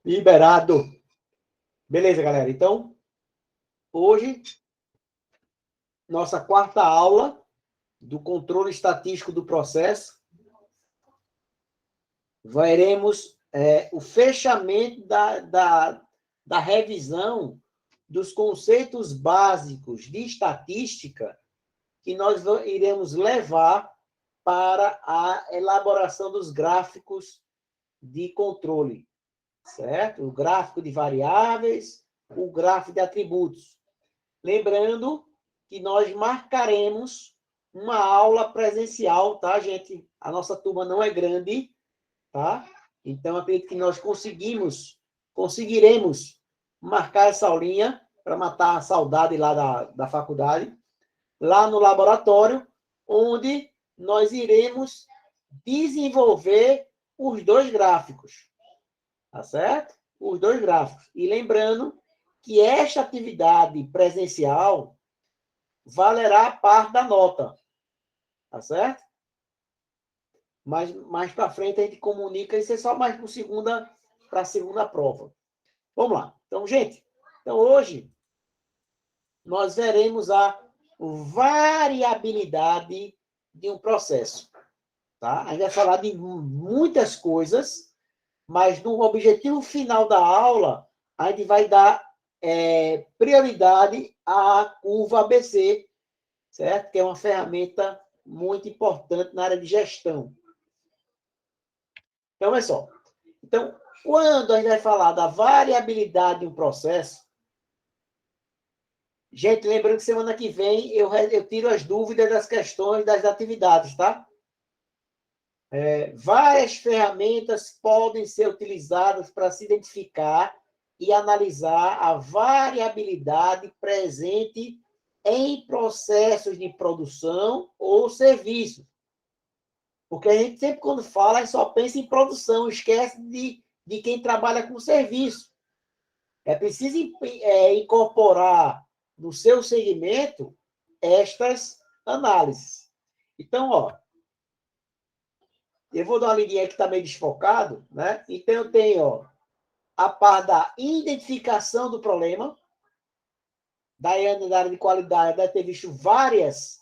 Liberado. Beleza, galera. Então, hoje, nossa quarta aula do controle estatístico do processo. Veremos o fechamento da revisão dos conceitos básicos de estatística que nós iremos levar para a elaboração dos gráficos de controle, certo? O gráfico de variáveis, o gráfico de atributos. Lembrando que nós marcaremos uma aula presencial, tá, gente? A nossa turma não é grande, tá? Então, acredito que nós conseguiremos marcar essa aulinha para matar a saudade lá da faculdade, lá no laboratório, onde nós iremos desenvolver os dois gráficos, tá certo? Os dois gráficos. E lembrando que esta atividade presencial valerá a parte da nota, tá certo? Mas mais para frente a gente comunica, isso é só mais para a segunda prova. Vamos lá. Então, gente, hoje nós veremos a variabilidade de um processo. Tá? A gente vai falar de muitas coisas, mas no objetivo final da aula, a gente vai dar prioridade à curva ABC, certo? Que é uma ferramenta muito importante na área de gestão. Então, olha só. Então, quando a gente vai falar da variabilidade de um processo, gente, lembrando que semana que vem eu tiro as dúvidas das questões das atividades, tá? Várias ferramentas podem ser utilizadas para se identificar e analisar a variabilidade presente em processos de produção ou serviço. Porque a gente sempre, quando fala, só pensa em produção, esquece de quem trabalha com serviço. É preciso incorporar no seu segmento estas análises. Então, eu vou dar uma lidinha aqui que está meio desfocado, né? Então, eu tenho a parte da identificação do problema. Daiane, da área de qualidade, deve ter visto várias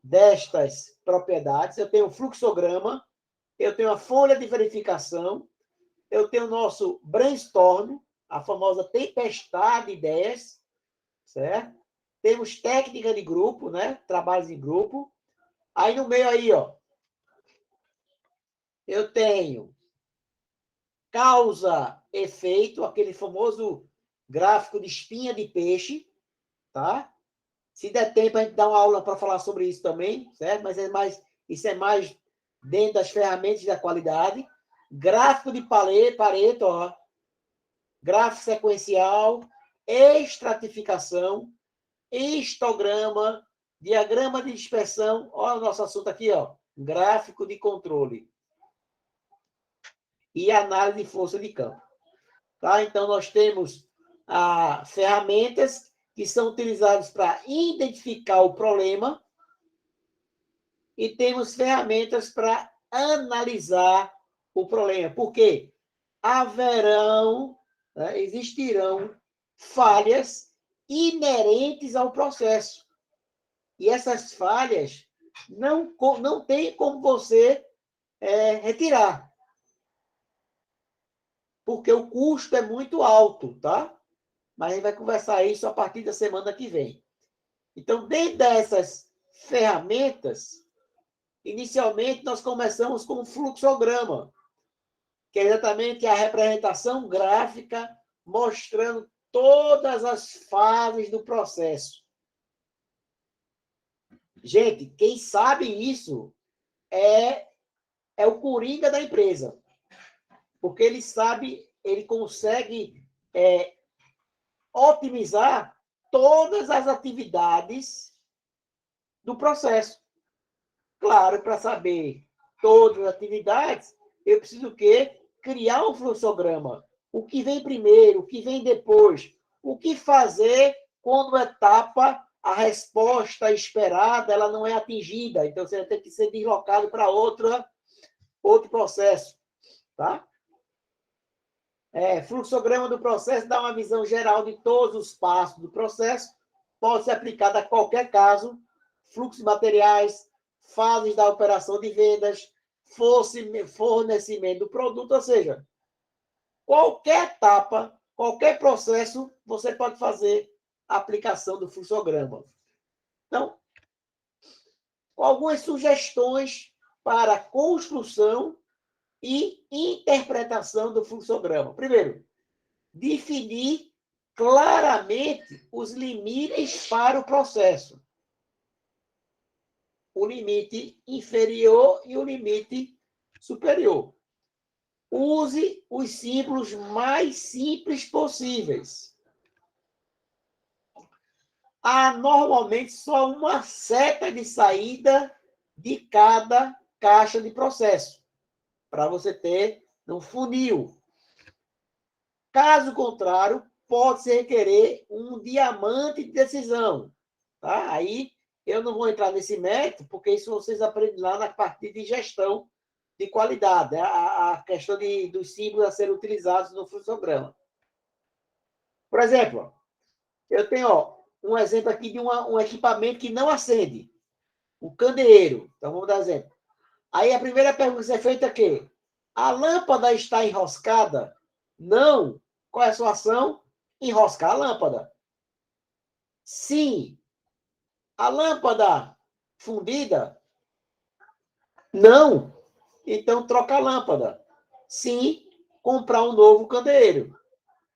destas propriedades. Eu tenho o fluxograma, eu tenho a folha de verificação, eu tenho o nosso brainstorm, a famosa tempestade de ideias, certo? Temos técnica de grupo, né? Trabalhos em grupo. Aí no meio aí, eu tenho causa-efeito, aquele famoso gráfico de espinha de peixe, tá? Se der tempo, a gente dá uma aula para falar sobre isso também, certo? Mas isso é mais dentro das ferramentas da qualidade. Gráfico de Pareto, gráfico sequencial, estratificação, histograma, diagrama de dispersão. Olha o nosso assunto aqui, gráfico de controle. E análise de força de campo. Tá? Então, nós temos ferramentas que são utilizadas para identificar o problema e temos ferramentas para analisar o problema. Por quê? Existirão falhas inerentes ao processo. E essas falhas não tem como você retirar. Porque o custo é muito alto, tá? Mas a gente vai conversar isso a partir da semana que vem. Então, dentro dessas ferramentas, inicialmente nós começamos com o fluxograma, que é exatamente a representação gráfica mostrando todas as fases do processo. Gente, quem sabe isso é o coringa da empresa. Porque ele consegue otimizar todas as atividades do processo. Claro, para saber todas as atividades, eu preciso o quê? Criar um fluxograma. O que vem primeiro, o que vem depois, o que fazer quando a resposta esperada ela não é atingida. Então, você vai ter que ser deslocado para outro processo. Tá? Fluxograma do processo dá uma visão geral de todos os passos do processo, pode ser aplicado a qualquer caso, fluxo de materiais, fases da operação de vendas, fornecimento do produto, ou seja, qualquer etapa, qualquer processo, você pode fazer a aplicação do fluxograma. Então, algumas sugestões para construção e interpretação do fluxograma. Primeiro, definir claramente os limites para o processo. O limite inferior e o limite superior. Use os símbolos mais simples possíveis. Há normalmente só uma seta de saída de cada caixa de processo, para você ter um funil. Caso contrário, pode-se requerer um diamante de decisão. Tá? Aí eu não vou entrar nesse método, porque isso vocês aprendem lá na parte de gestão de qualidade, né? A questão dos símbolos a serem utilizados no fluxograma. Por exemplo, eu tenho um exemplo aqui de um equipamento que não acende, o candeeiro. Então, vamos dar exemplo. Aí a primeira pergunta é feita aqui. A lâmpada está enroscada? Não. Qual é a sua ação? Enroscar a lâmpada. Sim. A lâmpada fundida? Não. Então, troca a lâmpada. Sim, comprar um novo candeeiro.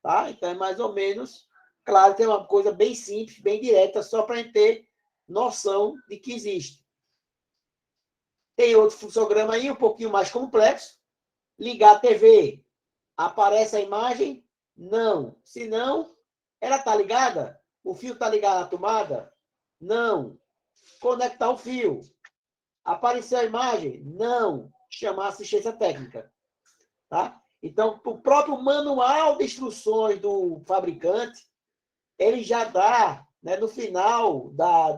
Tá? Então, é mais ou menos, claro que é uma coisa bem simples, bem direta, só para a gente ter noção de que existe. Tem outro fluxograma aí, um pouquinho mais complexo. Ligar a TV. Aparece a imagem? Não. Se não, ela está ligada? O fio está ligado à tomada? Não. Conectar o fio. Apareceu a imagem? Não. Chamar assistência técnica. Tá? Então, o próprio manual de instruções do fabricante, ele já dá, né, no final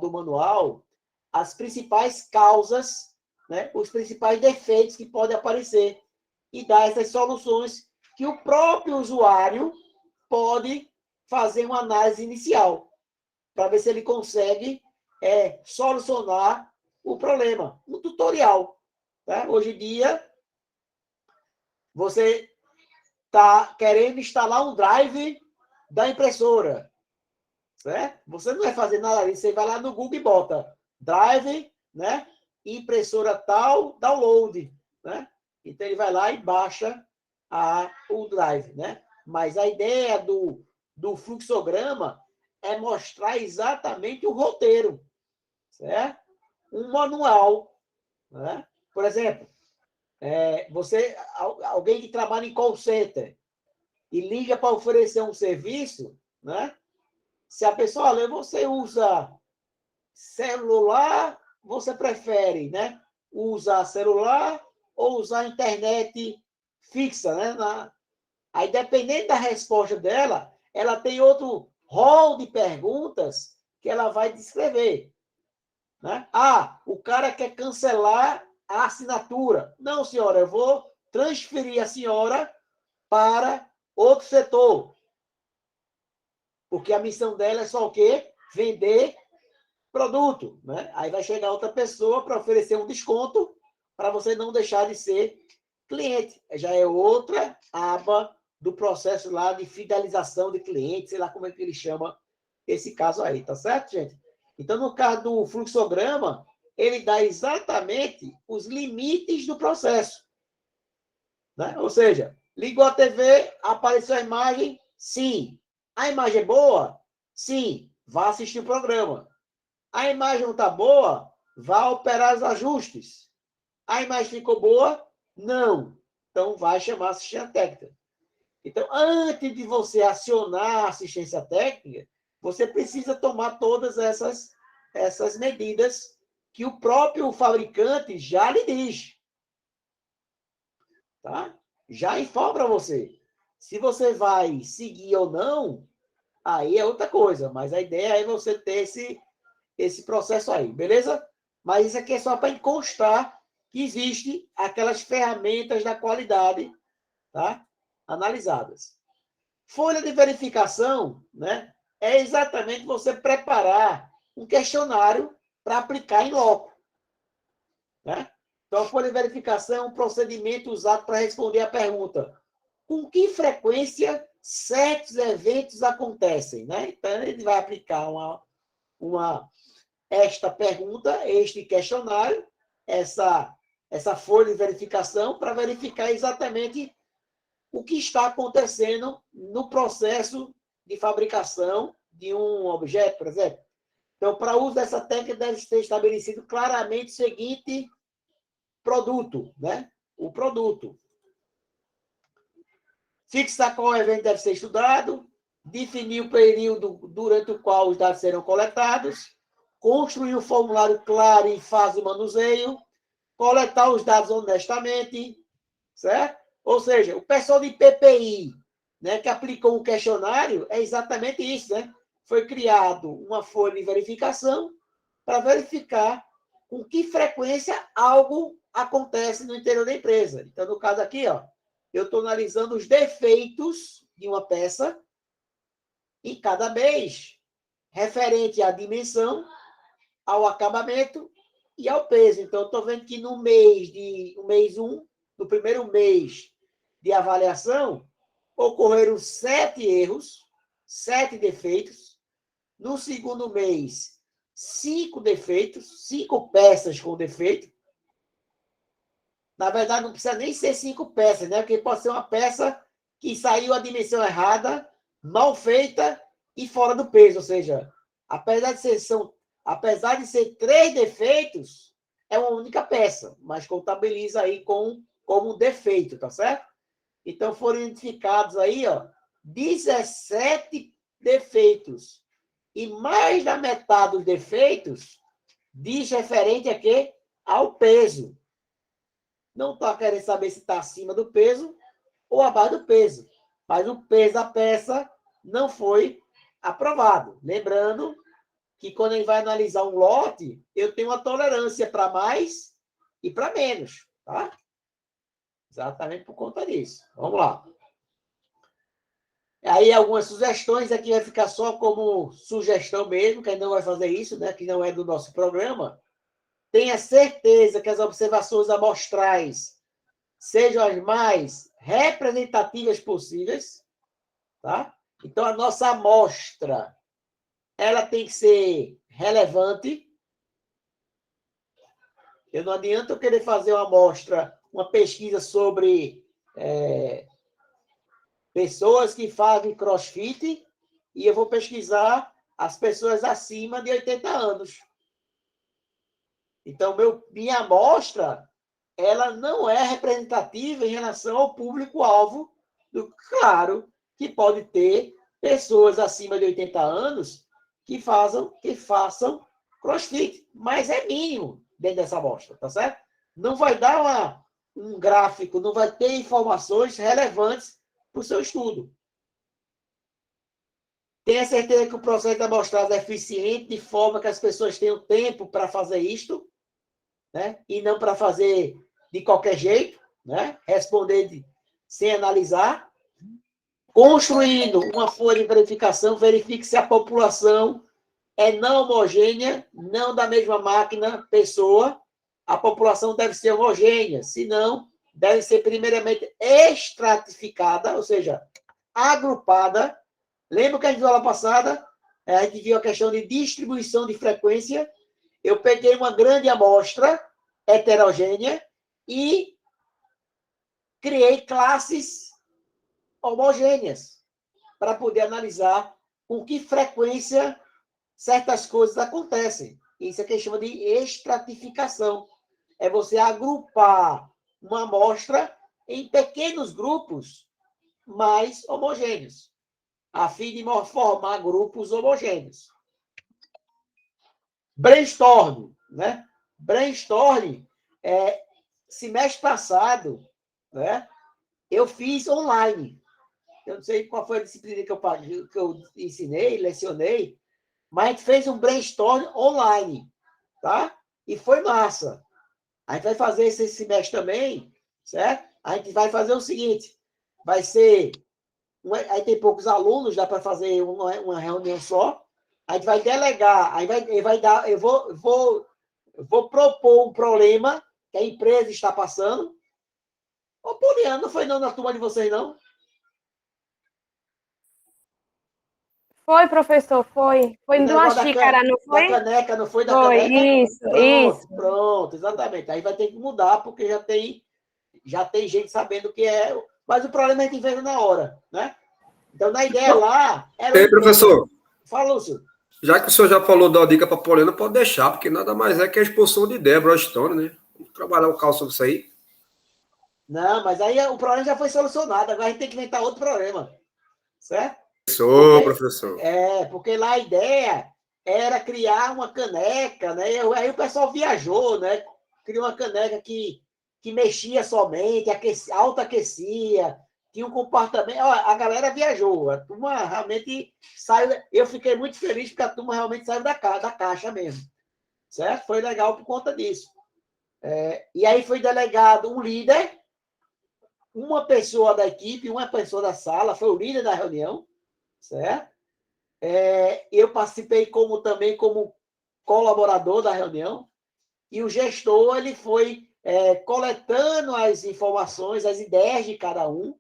do manual, as principais causas, né, os principais defeitos que podem aparecer e dá essas soluções que o próprio usuário pode fazer uma análise inicial para ver se ele consegue solucionar o problema. Um tutorial. Tá? Hoje em dia, você está querendo instalar um drive da impressora. Certo? Você não vai fazer nada disso. Você vai lá no Google e bota drive, né? Impressora tal, download. Né? Então, ele vai lá e baixa o drive. Né? Mas a ideia do fluxograma é mostrar exatamente o roteiro. Certo? Um manual. Né? Por exemplo, alguém que trabalha em call center e liga para oferecer um serviço, né? Se a pessoa lê, você usa celular, você prefere, né? Usar celular ou usar internet fixa, né? Aí, dependendo da resposta dela, ela tem outro rol de perguntas que ela vai descrever. Né? O cara quer cancelar a assinatura. Não, senhora, eu vou transferir a senhora para outro setor. Porque a missão dela é só o quê? Vender produto. Né? Aí vai chegar outra pessoa para oferecer um desconto para você não deixar de ser cliente. Já é outra aba do processo lá de fidelização de clientes, sei lá como é que ele chama esse caso aí, tá certo, gente? Então, no caso do fluxograma, ele dá exatamente os limites do processo. Né? Ou seja, ligou a TV, apareceu a imagem, sim. A imagem é boa? Sim. Vá assistir o programa. A imagem não está boa? Vá operar os ajustes. A imagem ficou boa? Não. Então, vai chamar assistência técnica. Então, antes de você acionar a assistência técnica, você precisa tomar todas essas medidas que o próprio fabricante já lhe diz. Tá? Já informa para você. Se você vai seguir ou não, aí é outra coisa. Mas a ideia é você ter esse processo aí, beleza? Mas isso aqui é só para constar que existe aquelas ferramentas da qualidade, tá? analisadas. Folha de verificação, né, é exatamente você preparar um questionário para aplicar em loco. Né? Então, a folha de verificação é um procedimento usado para responder a pergunta: com que frequência certos eventos acontecem? Né? Então, ele vai aplicar esta pergunta, este questionário, essa folha de verificação, para verificar exatamente o que está acontecendo no processo de fabricação de um objeto, por exemplo. Então, para uso dessa técnica, deve ser estabelecido claramente o seguinte produto, né? O produto. Fixar qual evento deve ser estudado, definir o período durante o qual os dados serão coletados, construir um formulário claro em fase de manuseio, coletar os dados honestamente, certo? Ou seja, o pessoal de PPI, né, que aplicou um questionário, é exatamente isso, né? Foi criado uma folha de verificação para verificar com que frequência algo acontece no interior da empresa. Então, no caso aqui, ó, eu estou analisando os defeitos de uma peça em cada mês, referente à dimensão, ao acabamento e ao peso. Então, estou vendo que no mês 1, no primeiro mês de avaliação, ocorreram 7 erros, 7 defeitos. No segundo mês, 5 defeitos, 5 peças com defeito. Na verdade, não precisa nem ser 5 peças, né? Porque pode ser uma peça que saiu a dimensão errada, mal feita e fora do peso. Ou seja, apesar de ser 3 defeitos, é uma única peça, mas contabiliza aí como um defeito, tá certo? Então, foram identificados aí, ó, 17 defeitos. E mais da metade dos defeitos diz referente a quê? Ao peso. Não está querendo saber se está acima do peso ou abaixo do peso. Mas o peso da peça não foi aprovado. Lembrando que quando a gente vai analisar um lote, eu tenho uma tolerância para mais e para menos. Tá? Exatamente por conta disso. Vamos lá. Aí algumas sugestões, aqui vai ficar só como sugestão mesmo, que a gente não vai fazer isso, né? Que não é do nosso programa. Tenha certeza que as observações amostrais sejam as mais representativas possíveis, tá? Então, a nossa amostra, ela tem que ser relevante. Eu não adianta eu querer fazer uma amostra, uma pesquisa sobre pessoas que fazem crossfit e eu vou pesquisar as pessoas acima de 80 anos. Então, minha amostra, ela não é representativa em relação ao público-alvo. Claro que pode ter pessoas acima de 80 anos que façam crossfit, mas é mínimo dentro dessa amostra, tá certo? Não vai dar um gráfico, não vai ter informações relevantes para o seu estudo. Tenha certeza que o processo de amostragem é eficiente, de forma que as pessoas tenham tempo para fazer isto, né? E não para fazer de qualquer jeito, né? Responder sem analisar. Construindo uma folha de verificação, verifique se a população é não homogênea, não da mesma máquina, pessoa. A população deve ser homogênea, senão deve ser primeiramente estratificada, ou seja, agrupada. Lembra que a gente viu lá passada? A gente viu a questão de distribuição de frequência. Eu peguei uma grande amostra heterogênea e criei classes homogêneas para poder analisar com que frequência certas coisas acontecem. Isso é que chama de estratificação. É você agrupar uma amostra em pequenos grupos mais homogêneos, a fim de formar grupos homogêneos. Brainstorm, né? Brainstorm, semestre passado, né? Eu fiz online. Eu não sei qual foi a disciplina que eu ensinei, lecionei, mas a gente fez um brainstorm online, tá? E foi massa. A gente vai fazer esse semestre também, certo? A gente vai fazer o seguinte, vai ser... Aí tem poucos alunos, dá para fazer uma reunião só. A gente vai delegar, aí vai dar... Eu vou propor um problema que a empresa está passando. Ô, Poliana, não foi não na turma de vocês, não? Foi, professor, foi. Foi O de uma negócio xícara, não da foi? caneca, não foi da Foi, caneca? isso, Pronto, isso. pronto, exatamente. Aí vai ter que mudar, porque já tem gente sabendo o que é. Mas o problema é que vem na hora, né? Então, na ideia lá, era Ei, professor, Fala, Lúcio. já que o senhor já falou da dica para Poliana, pode deixar, porque nada mais é que a expulsão de Débora Stone, né? Vamos trabalhar o caso sobre isso aí. Não, mas aí o problema já foi solucionado. Agora a gente tem que inventar outro problema, certo? Professor. Porque lá a ideia era criar uma caneca, né? Aí o pessoal viajou, né? Criou uma caneca que mexia somente, autoaquecia, tinha um comportamento. Ó, a galera viajou, a turma realmente saiu. Eu fiquei muito feliz porque a turma realmente saiu da caixa mesmo, certo? Foi legal por conta disso. E aí foi delegado um líder, uma pessoa da equipe, uma pessoa da sala, foi o líder da reunião, certo? Eu participei também como colaborador da reunião, e o gestor ele foi coletando as informações, as ideias de cada um,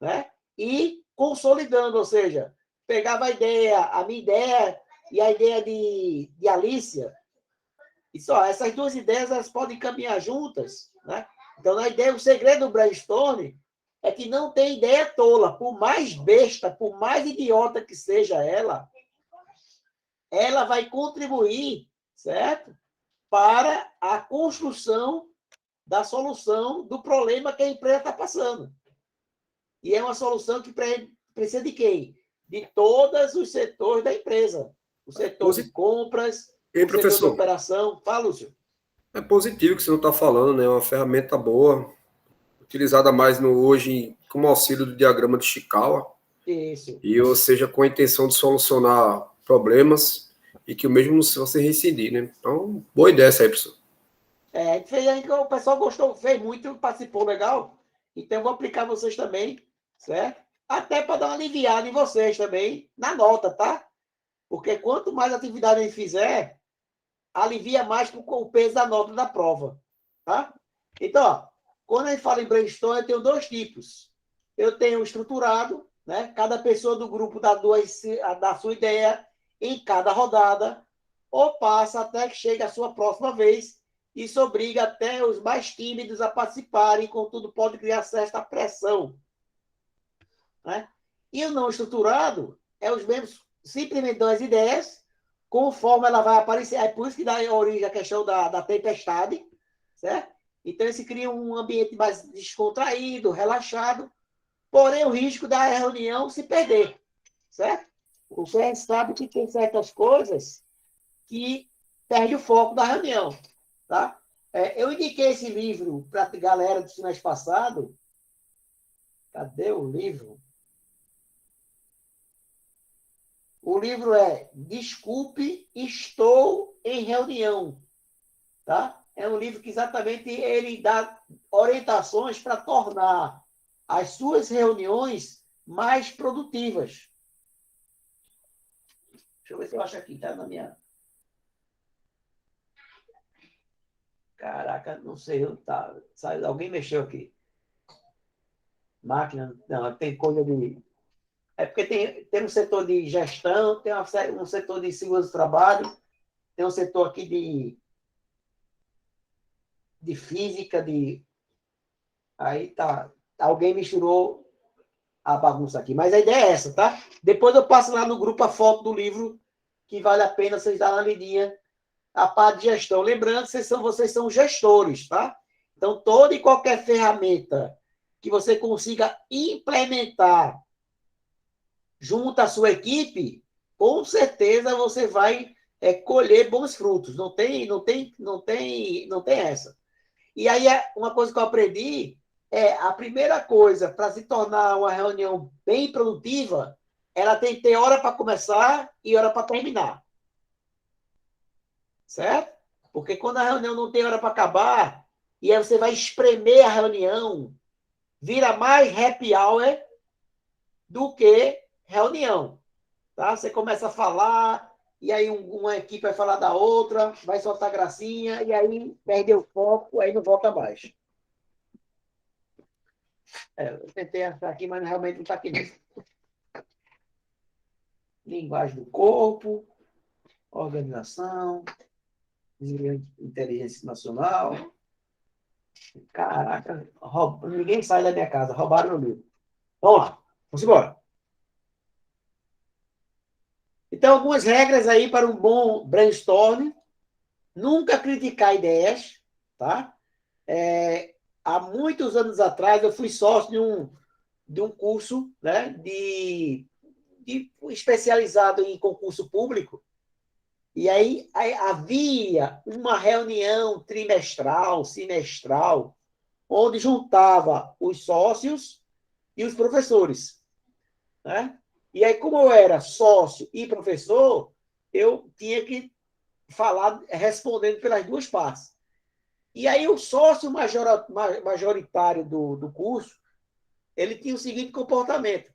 né? E consolidando, ou seja, pegava a minha ideia e a ideia de Alicia, e só essas duas ideias elas podem caminhar juntas, né? Então, na ideia, o segredo do brainstorming é que não tem ideia tola, por mais besta, por mais idiota que seja ela vai contribuir, certo? Para a construção da solução do problema que a empresa está passando. E é uma solução que precisa de quem? De todos os setores da empresa. O setor de compras, Ei, o setor de professor, operação. Fala, Lúcio. é positivo que você não está falando, né? É uma ferramenta boa, utilizada mais no hoje como auxílio do diagrama de Chikawa, Isso. e ou seja, com a intenção de solucionar problemas e que o mesmo se você reincidir, né? Então, boa ideia essa aí, professor. O pessoal gostou, fez muito, participou legal. Então, eu vou aplicar vocês também, certo? Até para dar uma aliviada em vocês também, na nota, tá? Porque quanto mais atividade a gente fizer, alivia mais o peso da nota da prova, tá? Então, ó, quando a gente fala em brainstorm, eu tenho dois tipos. Eu tenho o estruturado, né? Cada pessoa do grupo dá sua ideia em cada rodada, ou passa até que chegue a sua próxima vez. Isso obriga até os mais tímidos a participarem, contudo, pode criar certa pressão, né? E o não estruturado é os mesmos simplesmente dão as ideias, conforme ela vai aparecer. É por isso que dá origem à questão da tempestade, certo? Então, se cria um ambiente mais descontraído, relaxado, porém o risco da reunião se perder, certo? Você sabe que tem certas coisas que perde o foco da reunião, tá? Eu indiquei esse livro para a galera do semestre passado. Cadê o livro? O livro é Desculpe, Estou em Reunião. Tá? É um livro que exatamente ele dá orientações para tornar as suas reuniões mais produtivas. Deixa eu ver se eu acho aqui, tá na minha... Caraca, não sei onde tá. Alguém mexeu aqui. Máquina, não, tem coisa de... É porque tem um setor de gestão, tem um setor de segurança do trabalho, tem um setor aqui de física, aí tá. Alguém misturou a bagunça aqui. Mas a ideia é essa, tá? Depois eu passo lá no grupo a foto do livro, que vale a pena vocês darem uma lidinha. A parte de gestão. Lembrando que vocês são gestores, tá? Então, toda e qualquer ferramenta que você consiga implementar junto à sua equipe, com certeza você vai colher bons frutos. Não tem essa. E aí, uma coisa que eu aprendi a primeira coisa para se tornar uma reunião bem produtiva, ela tem que ter hora para começar e hora para terminar. Certo? Porque quando a reunião não tem hora para acabar, e aí você vai espremer a reunião, vira mais happy hour do que reunião. Tá? Você começa a falar, e aí uma equipe vai falar da outra, vai soltar gracinha, e aí perde o foco, aí não volta mais. Eu tentei achar aqui, mas realmente não está aqui. Linguagem do corpo, organização, inteligência nacional. Caraca, ninguém sai da minha casa, roubaram o meu livro. Vamos lá, vamos embora. Então, algumas regras aí para um bom brainstorm. Nunca criticar ideias, tá? Há muitos anos atrás, eu fui sócio de um curso, né, especializado em concurso público, e aí havia uma reunião trimestral, semestral, onde juntava os sócios e os professores, né? E aí, como eu era sócio e professor, eu tinha que falar respondendo pelas duas partes. E aí o sócio majoritário do curso, ele tinha o seguinte comportamento.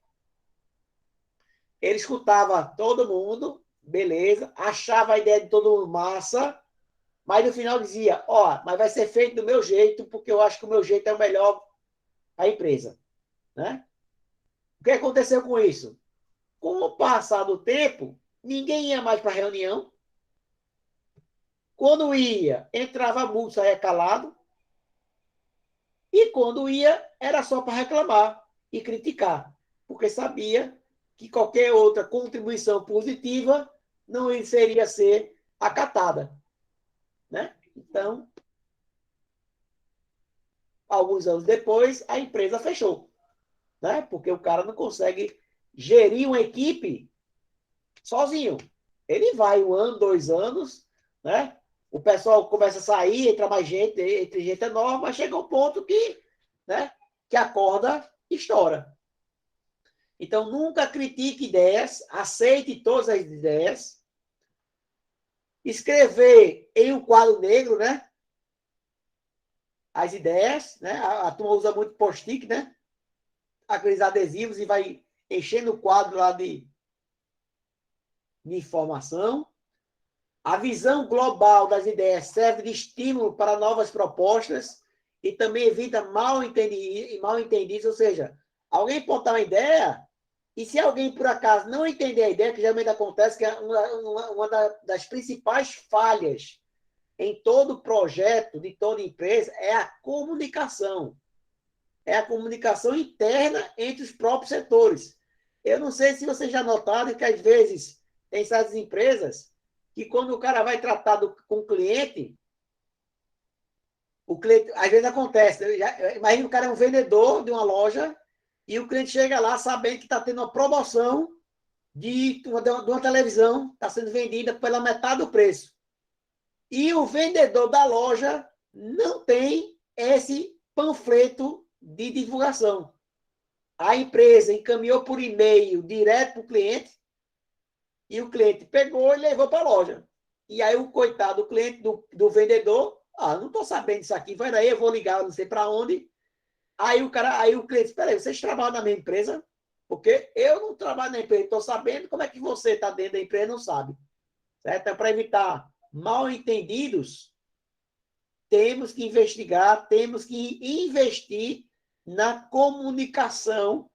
Ele escutava todo mundo, beleza, achava a ideia de todo mundo massa, mas no final dizia, mas vai ser feito do meu jeito, porque eu acho que o meu jeito é o melhor para a empresa. Né? O que aconteceu com isso? Com o passar do tempo, ninguém ia mais para a reunião. Quando ia, entrava multa, saía calado. E quando ia, era só para reclamar e criticar, porque sabia que qualquer outra contribuição positiva não seria ser acatada. Né? Então, alguns anos depois, a empresa fechou. Né? Porque o cara não consegue gerir uma equipe sozinho. Ele vai 1 ano, 2 anos, né? O pessoal começa a sair, entra mais gente, entra gente nova, mas chega um ponto que, né, que a corda estoura. Então, nunca critique ideias, aceite todas as ideias. Escrever em um quadro negro, né? As ideias, né? A turma usa muito post-it, né? Aqueles adesivos e vai enchendo o quadro lá de informação. A visão global das ideias serve de estímulo para novas propostas e também evita mal entendidos, ou seja, alguém pode dar uma ideia e se alguém, por acaso, não entender a ideia, que geralmente acontece, que é uma das principais falhas em todo projeto, de toda empresa, é a comunicação. É a comunicação interna entre os próprios setores. Eu não sei se vocês já notaram que, às vezes, tem certas empresas que quando o cara vai tratar com o cliente, às vezes acontece, imagina o cara é um vendedor de uma loja e o cliente chega lá sabendo que está tendo uma promoção de uma televisão, está sendo vendida pela metade do preço. E o vendedor da loja não tem esse panfleto de divulgação. A empresa encaminhou por e-mail direto para o cliente e o cliente pegou e levou para a loja. E aí o coitado do cliente, do vendedor, não estou sabendo disso aqui, vai daí, eu vou ligar, não sei para onde. Aí o cliente, espera aí, vocês trabalham na minha empresa? Porque eu não trabalho na empresa, estou sabendo como é que você está dentro da empresa, não sabe. Certo? Então, para evitar mal entendidos, temos que investigar, temos que investir na comunicação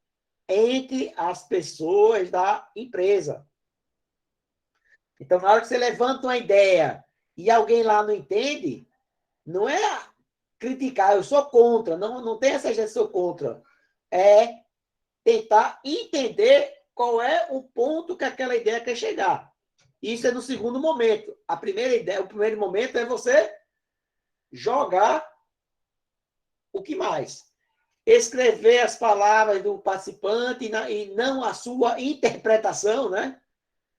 entre as pessoas da empresa. Então, na hora que você levanta uma ideia e alguém lá não entende, não é criticar, eu sou contra, não tem essa gente, sou contra. É tentar entender qual é o ponto que aquela ideia quer chegar. Isso é no segundo momento. A primeira ideia, o primeiro momento é você jogar o que mais? Escrever as palavras do participante e não a sua interpretação, né?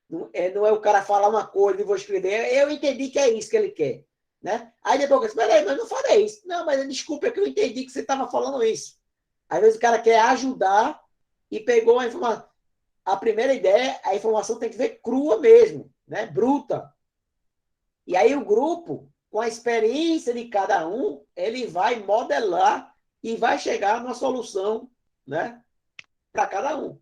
Não é o cara falar uma coisa e vou escrever. Eu entendi que é isso que ele quer. Né? Aí depois eu disse, peraí, mas eu não falei isso. Não, mas desculpa, é que eu entendi que você estava falando isso. Às vezes o cara quer ajudar e pegou a informação. A primeira ideia, a informação tem que ver crua mesmo, né? Bruta. E aí o grupo, com a experiência de cada um, ele vai modelar e vai chegar numa solução, né, para cada um.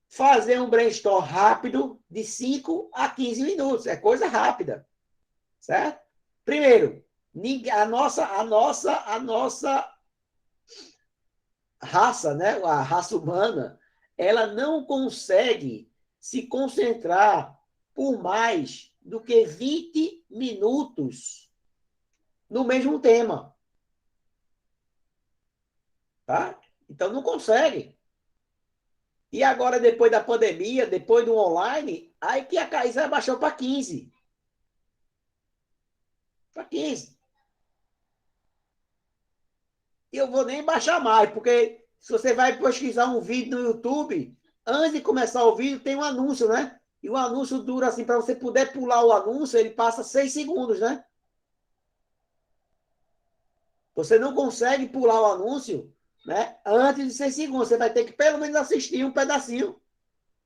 Fazer um brainstorm rápido de 5 a 15 minutos. É coisa rápida. Certo? Primeiro, a nossa raça, né, a raça humana, ela não consegue se concentrar por mais do que 20 minutos no mesmo tema. Tá? Então, não consegue. E agora, depois da pandemia, depois do online, aí que a Caísa abaixou para 15. Para 15. E eu vou nem baixar mais, porque se você vai pesquisar um vídeo no YouTube, antes de começar o vídeo, tem um anúncio, né? E o anúncio dura assim, para você poder pular o anúncio, ele passa 6 segundos, né? Você não consegue pular o anúncio, né? Antes de 6 segundos. Você vai ter que pelo menos assistir um pedacinho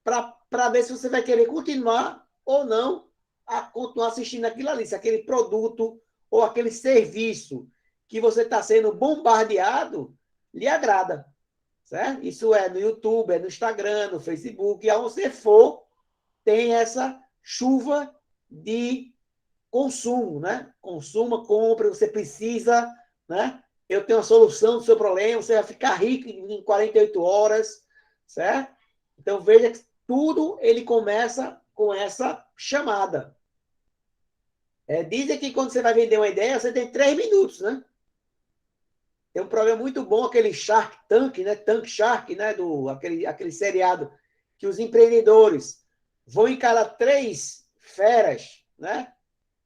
para ver se você vai querer continuar ou não a continuar assistindo aquilo ali. Se aquele produto ou aquele serviço que você está sendo bombardeado lhe agrada. Certo? Isso é no YouTube, é no Instagram, no Facebook, e aonde você for, tem essa chuva de consumo, né? Consuma, compre, você precisa, né? Eu tenho a solução do seu problema, você vai ficar rico em 48 horas, certo? Então veja que tudo ele começa com essa chamada. Dizem que quando você vai vender uma ideia, você tem 3 minutos, né? Tem um programa muito bom, aquele Shark Tank, né? Tank Shark, né? Aquele seriado que os empreendedores vão encarar 3 feras, né?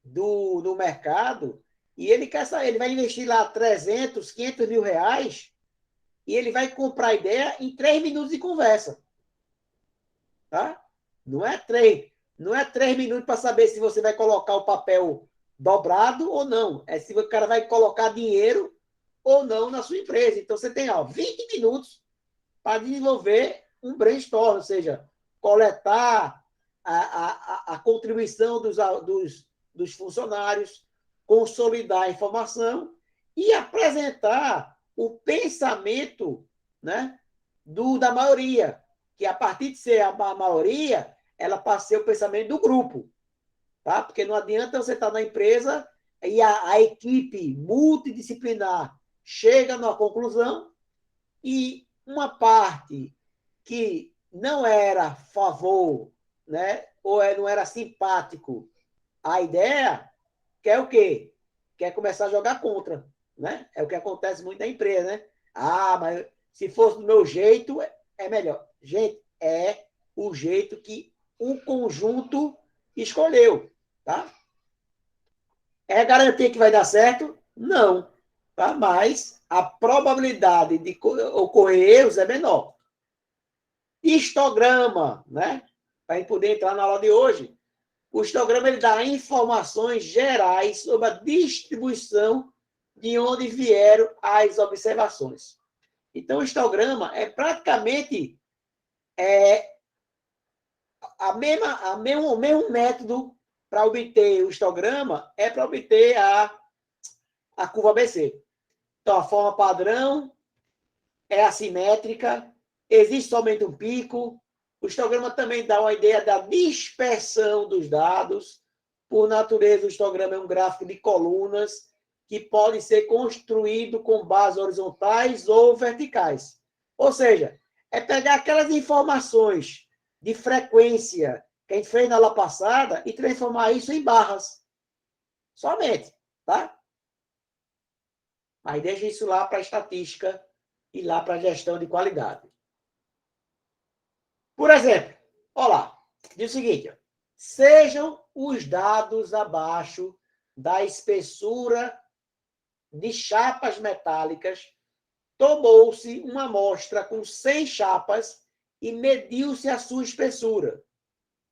Do mercado, e ele quer saber, ele vai investir lá 300, 500 mil reais, e ele vai comprar a ideia em 3 minutos de conversa. Tá? Não é 3 minutos para saber se você vai colocar o papel dobrado ou não. É se o cara vai colocar dinheiro ou não na sua empresa. Então, você tem 20 minutos para desenvolver um brainstorm, ou seja, coletar a contribuição dos funcionários, consolidar a informação e apresentar o pensamento, né, da maioria, que a partir de ser a maioria, ela passa a ser o pensamento do grupo. Tá? Porque não adianta você estar na empresa e a equipe multidisciplinar chega numa conclusão e uma parte que não era a favor, né, ou não era simpático à ideia, quer o quê? Quer começar a jogar contra. Né? É o que acontece muito na empresa. Né? Mas se fosse do meu jeito, é melhor. Gente, é o jeito que o conjunto escolheu. Tá? É garantia que vai dar certo? Não. Tá? Mas a probabilidade de ocorrer erros é menor. Histograma, né? Para a gente poder entrar na aula de hoje. O histograma ele dá informações gerais sobre a distribuição de onde vieram as observações. Então, o histograma é praticamente o mesmo método para obter o histograma é para obter a curva ABC. Então, a forma padrão é assimétrica, existe somente um pico. O histograma também dá uma ideia da dispersão dos dados. Por natureza, o histograma é um gráfico de colunas que pode ser construído com bases horizontais ou verticais. Ou seja, é pegar aquelas informações de frequência que a gente fez na aula passada e transformar isso em barras. Somente, tá? Mas deixa isso lá para a estatística e lá para a gestão de qualidade. Por exemplo, olha lá, diz o seguinte, sejam os dados abaixo da espessura de chapas metálicas, tomou-se uma amostra com 100 chapas e mediu-se a sua espessura.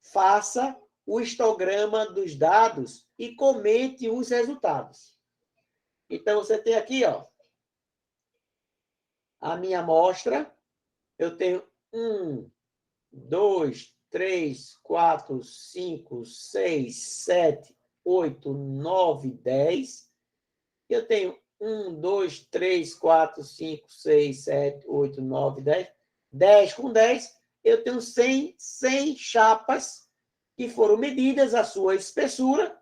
Faça o histograma dos dados e comente os resultados. Então, você tem aqui, a minha amostra. Eu tenho 1, 2, 3, 4, 5, 6, 7, 8, 9, 10. Eu tenho 1, 2, 3, 4, 5, 6, 7, 8, 9, 10. 10 com 10, eu tenho 100 chapas que foram medidas a sua espessura,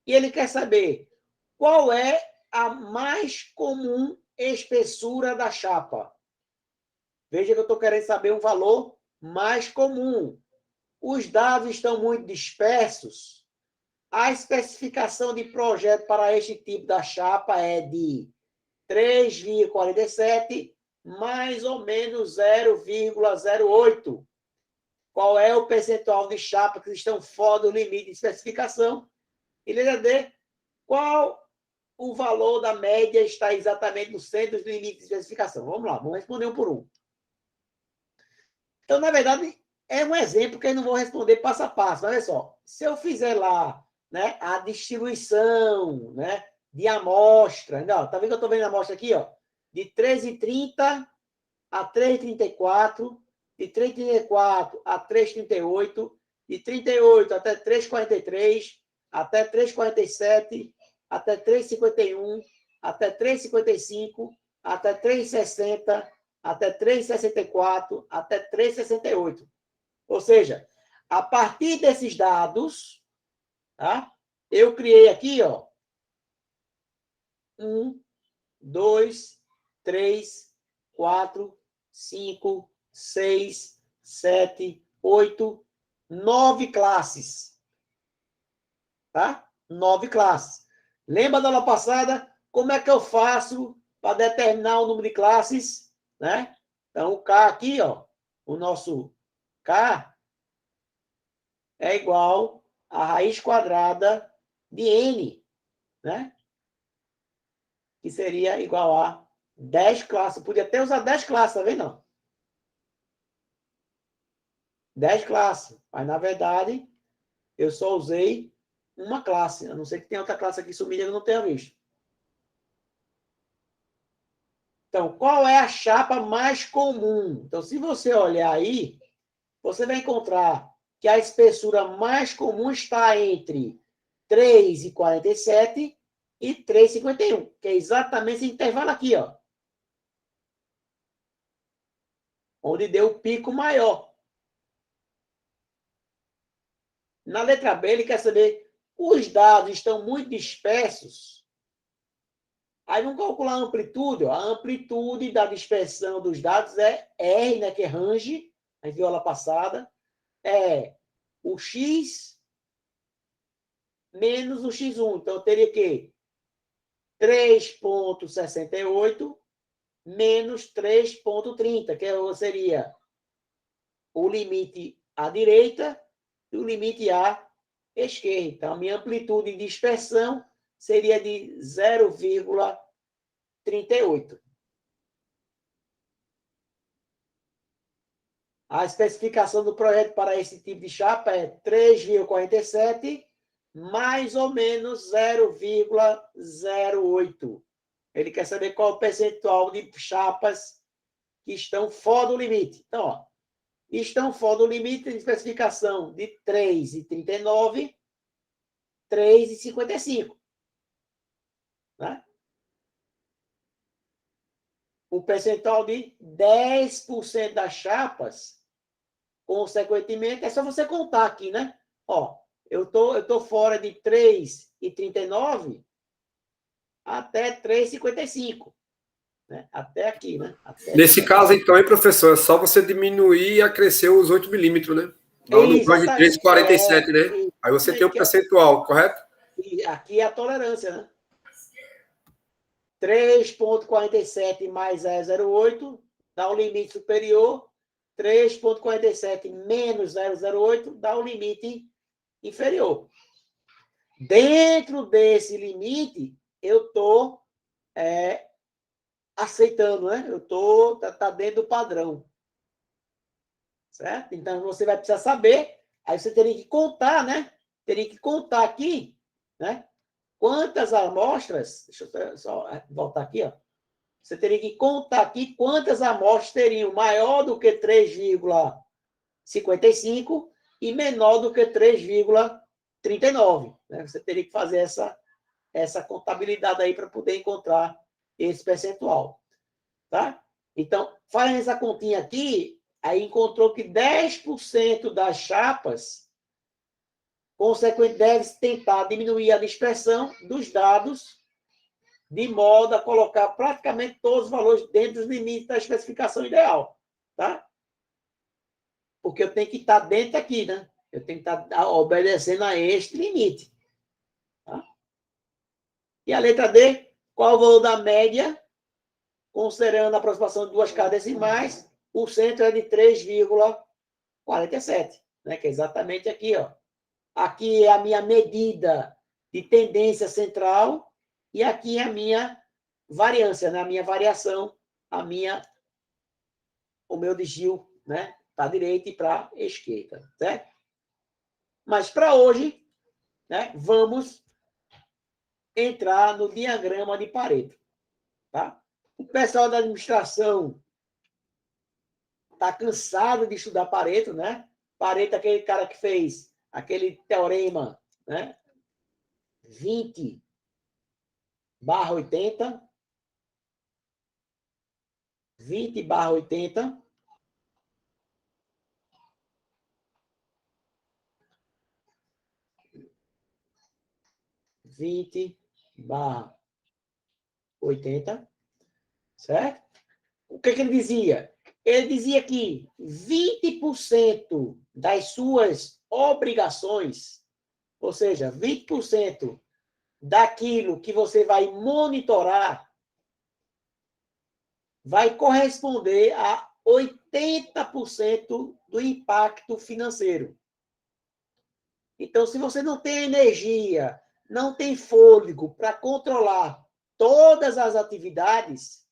e ele quer saber qual é a mais comum espessura da chapa. Veja que eu estou querendo saber um valor mais comum. Os dados estão muito dispersos. A especificação de projeto para este tipo da chapa é de 3,47, mais ou menos 0,08. Qual é o percentual de chapas que estão fora do limite de especificação? E letra D, qual o valor da média está exatamente no centro dos limites de especificação? Vamos lá, vamos responder um por um. Então, na verdade, é um exemplo que eu não vou responder passo a passo. Olha só, se eu fizer lá, né, a distribuição, né, de amostra, não, tá vendo que eu estou vendo a amostra aqui, ó, de 3,30 a 3,34, de 3,34 a 3,38, de 38 até 3,43, até 3,47, até 3,51, até 3,55, até 3,60, até 3,64, até 3,68. Ou seja, a partir desses dados, tá? Eu criei aqui, ó, 1, 2, 3, 4, 5, 6, 7, 8, 9 classes. Tá? 9 classes. Lembra da aula passada? Como é que eu faço para determinar o número de classes? Né? Então, o K aqui, ó, o nosso K é igual a raiz quadrada de N, né? Que seria igual a 10 classes. Eu podia até usar 10 classes, tá vendo? 10 classes. Mas, na verdade, eu só usei uma classe. A não ser que tenha outra classe aqui sumida que eu não tenha visto. Então, qual é a chapa mais comum? Então, se você olhar aí, você vai encontrar que a espessura mais comum está entre 3,47 e 3,51, que é exatamente esse intervalo aqui, ó. Onde deu o pico maior. Na letra B, ele quer saber, os dados estão muito dispersos. Aí vamos calcular a amplitude. Ó. A amplitude da dispersão dos dados é R, né, que é range, a gente viu aula passada, é o X menos o X1. Então, eu teria que 3,68 menos 3,30, que seria o limite à direita e o limite à esquerda. Então, a minha amplitude de dispersão seria de 0,38. A especificação do projeto para esse tipo de chapa é 3,47 mais ou menos 0,08. Ele quer saber qual o percentual de chapas que estão fora do limite. Então, ó, estão fora do limite de especificação de 3,39, 3,55. Né? O percentual de 10% das chapas, consequentemente, é só você contar aqui, né? Ó, eu tô fora de 3,39 até 3,55. Né? Até aqui, né? Nesse caso, então, hein, professor, é só você diminuir e acrescer os 8 milímetros, né? Não no lugar de 3,47, né? Aí você tem o percentual, correto? E aqui é a tolerância, né? 3,47 mais 0,08 dá o limite superior. 3,47 menos 0,08 dá o limite inferior. Dentro desse limite, eu estou aceitando, né? Eu estou tá dentro do padrão. Certo? Então, você vai precisar saber, aí você teria que contar, né? Teria que contar aqui, né? Quantas amostras, deixa eu só voltar aqui, ó. Você teria que contar aqui quantas amostras teriam maior do que 3,55 e menor do que 3,39. Né? Você teria que fazer essa contabilidade aí para poder encontrar esse percentual. Tá? Então, fazendo essa continha aqui, aí encontrou que 10% das chapas, consequentemente, deve tentar diminuir a dispersão dos dados, de modo a colocar praticamente todos os valores dentro dos limites da especificação ideal. Tá? Porque eu tenho que estar dentro aqui, né? Eu tenho que estar obedecendo a este limite. Tá? E a letra D, qual o valor da média, considerando a aproximação de duas casas decimais, o centro é de 3,47, né? Que é exatamente aqui, ó. Aqui é a minha medida de tendência central e aqui é a minha variância, né? A minha variação, o meu desvio, né? Para a direita e para a esquerda, certo? Mas para hoje, né? Vamos entrar no diagrama de Pareto, tá? O pessoal da administração está cansado de estudar Pareto, né? Pareto é aquele cara que fez aquele teorema, né? 20/80, 20/80, certo? O que ele dizia? Ele dizia que 20% das suas obrigações, ou seja, 20% daquilo que você vai monitorar, vai corresponder a 80% do impacto financeiro. Então, se você não tem energia, não tem fôlego para controlar todas as atividades,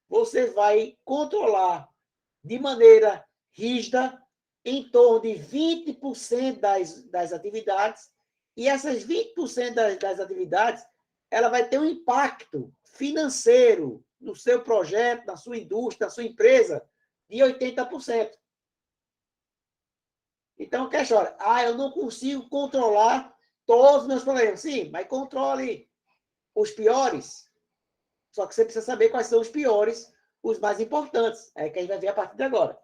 você vai controlar de maneira rígida em torno de 20% das atividades, e essas 20% das atividades, ela vai ter um impacto financeiro no seu projeto, na sua indústria, na sua empresa, de 80%. Então, questiona, eu não consigo controlar todos os meus problemas. Sim, mas controle os piores. Só que você precisa saber quais são os piores, os mais importantes. É que a gente vai ver a partir de agora.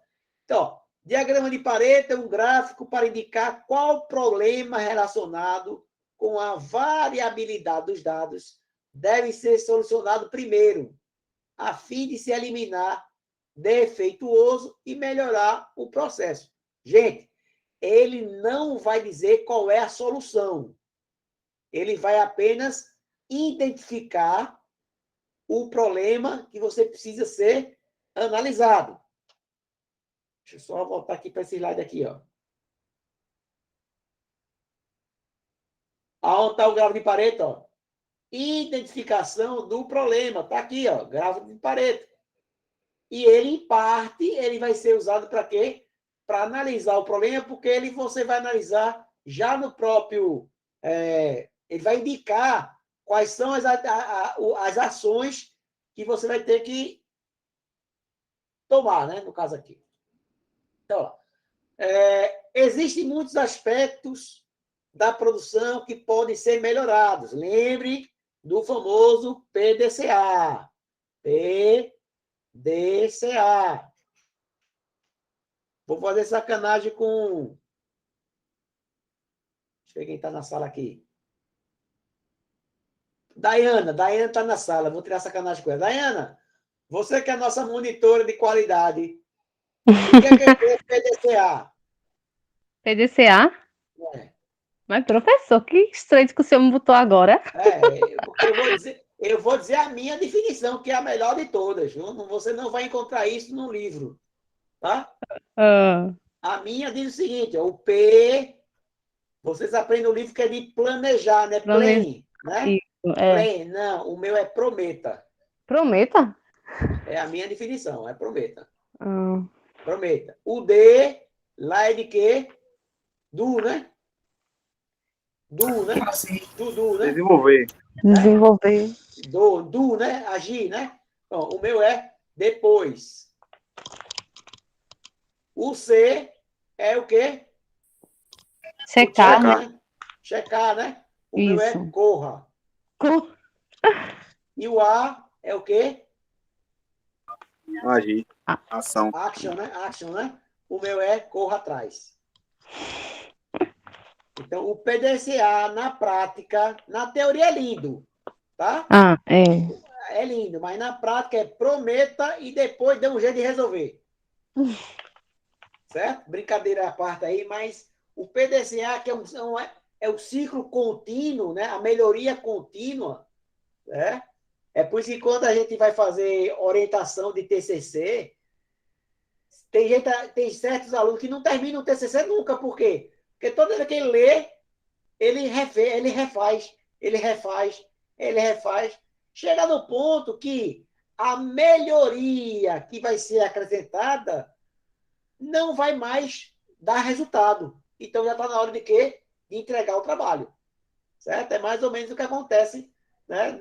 Então, ó, diagrama de Pareto é um gráfico para indicar qual problema relacionado com a variabilidade dos dados deve ser solucionado primeiro, a fim de se eliminar defeituoso e melhorar o processo. Gente, ele não vai dizer qual é a solução. Ele vai apenas identificar o problema que você precisa ser analisado. Deixa eu só voltar aqui para esse slide aqui, ó. Aonde está o gráfico de Pareto, ó? Identificação do problema. Está aqui, ó, gráfico de Pareto. E ele, em parte, ele vai ser usado para quê? Para analisar o problema, porque você vai analisar já no próprio... ele vai indicar quais são as ações que você vai ter que tomar, né? No caso aqui. Então, existem muitos aspectos da produção que podem ser melhorados. Lembre do famoso PDCA. PDCA. Vou fazer sacanagem com... Deixa eu ver quem está na sala aqui. Daiana está na sala. Vou tirar sacanagem com ela. Daiana, você que é a nossa monitora de qualidade, o que é PDCA? PDCA? É. Mas, professor, que estranho que o senhor me botou agora. Porque eu vou dizer a minha definição, que é a melhor de todas. Você não vai encontrar isso no livro. Tá? A minha diz o seguinte, o P, vocês aprendem no livro que é de planejar, né? Plan, né? Isso, Plan, não, o meu é prometa. Prometa? É a minha definição, é prometa. Ah. Prometa. O D, lá é de quê? Do, né? Do, né? Do, né? Desenvolver. Desenvolver. Do, né? Agir, né? Bom, o meu é depois. O C é o quê? Checar. Né? Checar, né? O meu é Isso. corra. E o A é o quê? Agir. Ação. Action, né? Action, né? O meu é corra atrás. Então, o PDCA, na prática, na teoria é lindo, tá? Ah, é. É lindo, mas na prática é prometa e depois dê um jeito de resolver. Certo? Brincadeira à parte aí, mas o PDCA, que é o ciclo contínuo, né? A melhoria contínua, né? É por isso que quando a gente vai fazer orientação de TCC, tem certos alunos que não terminam o TCC nunca. Por quê? Porque toda vez que ele lê, ele refaz, ele refaz, ele refaz. Chega no ponto que a melhoria que vai ser acrescentada não vai mais dar resultado. Então já está na hora de quê? De entregar o trabalho. Certo? É mais ou menos o que acontece, né,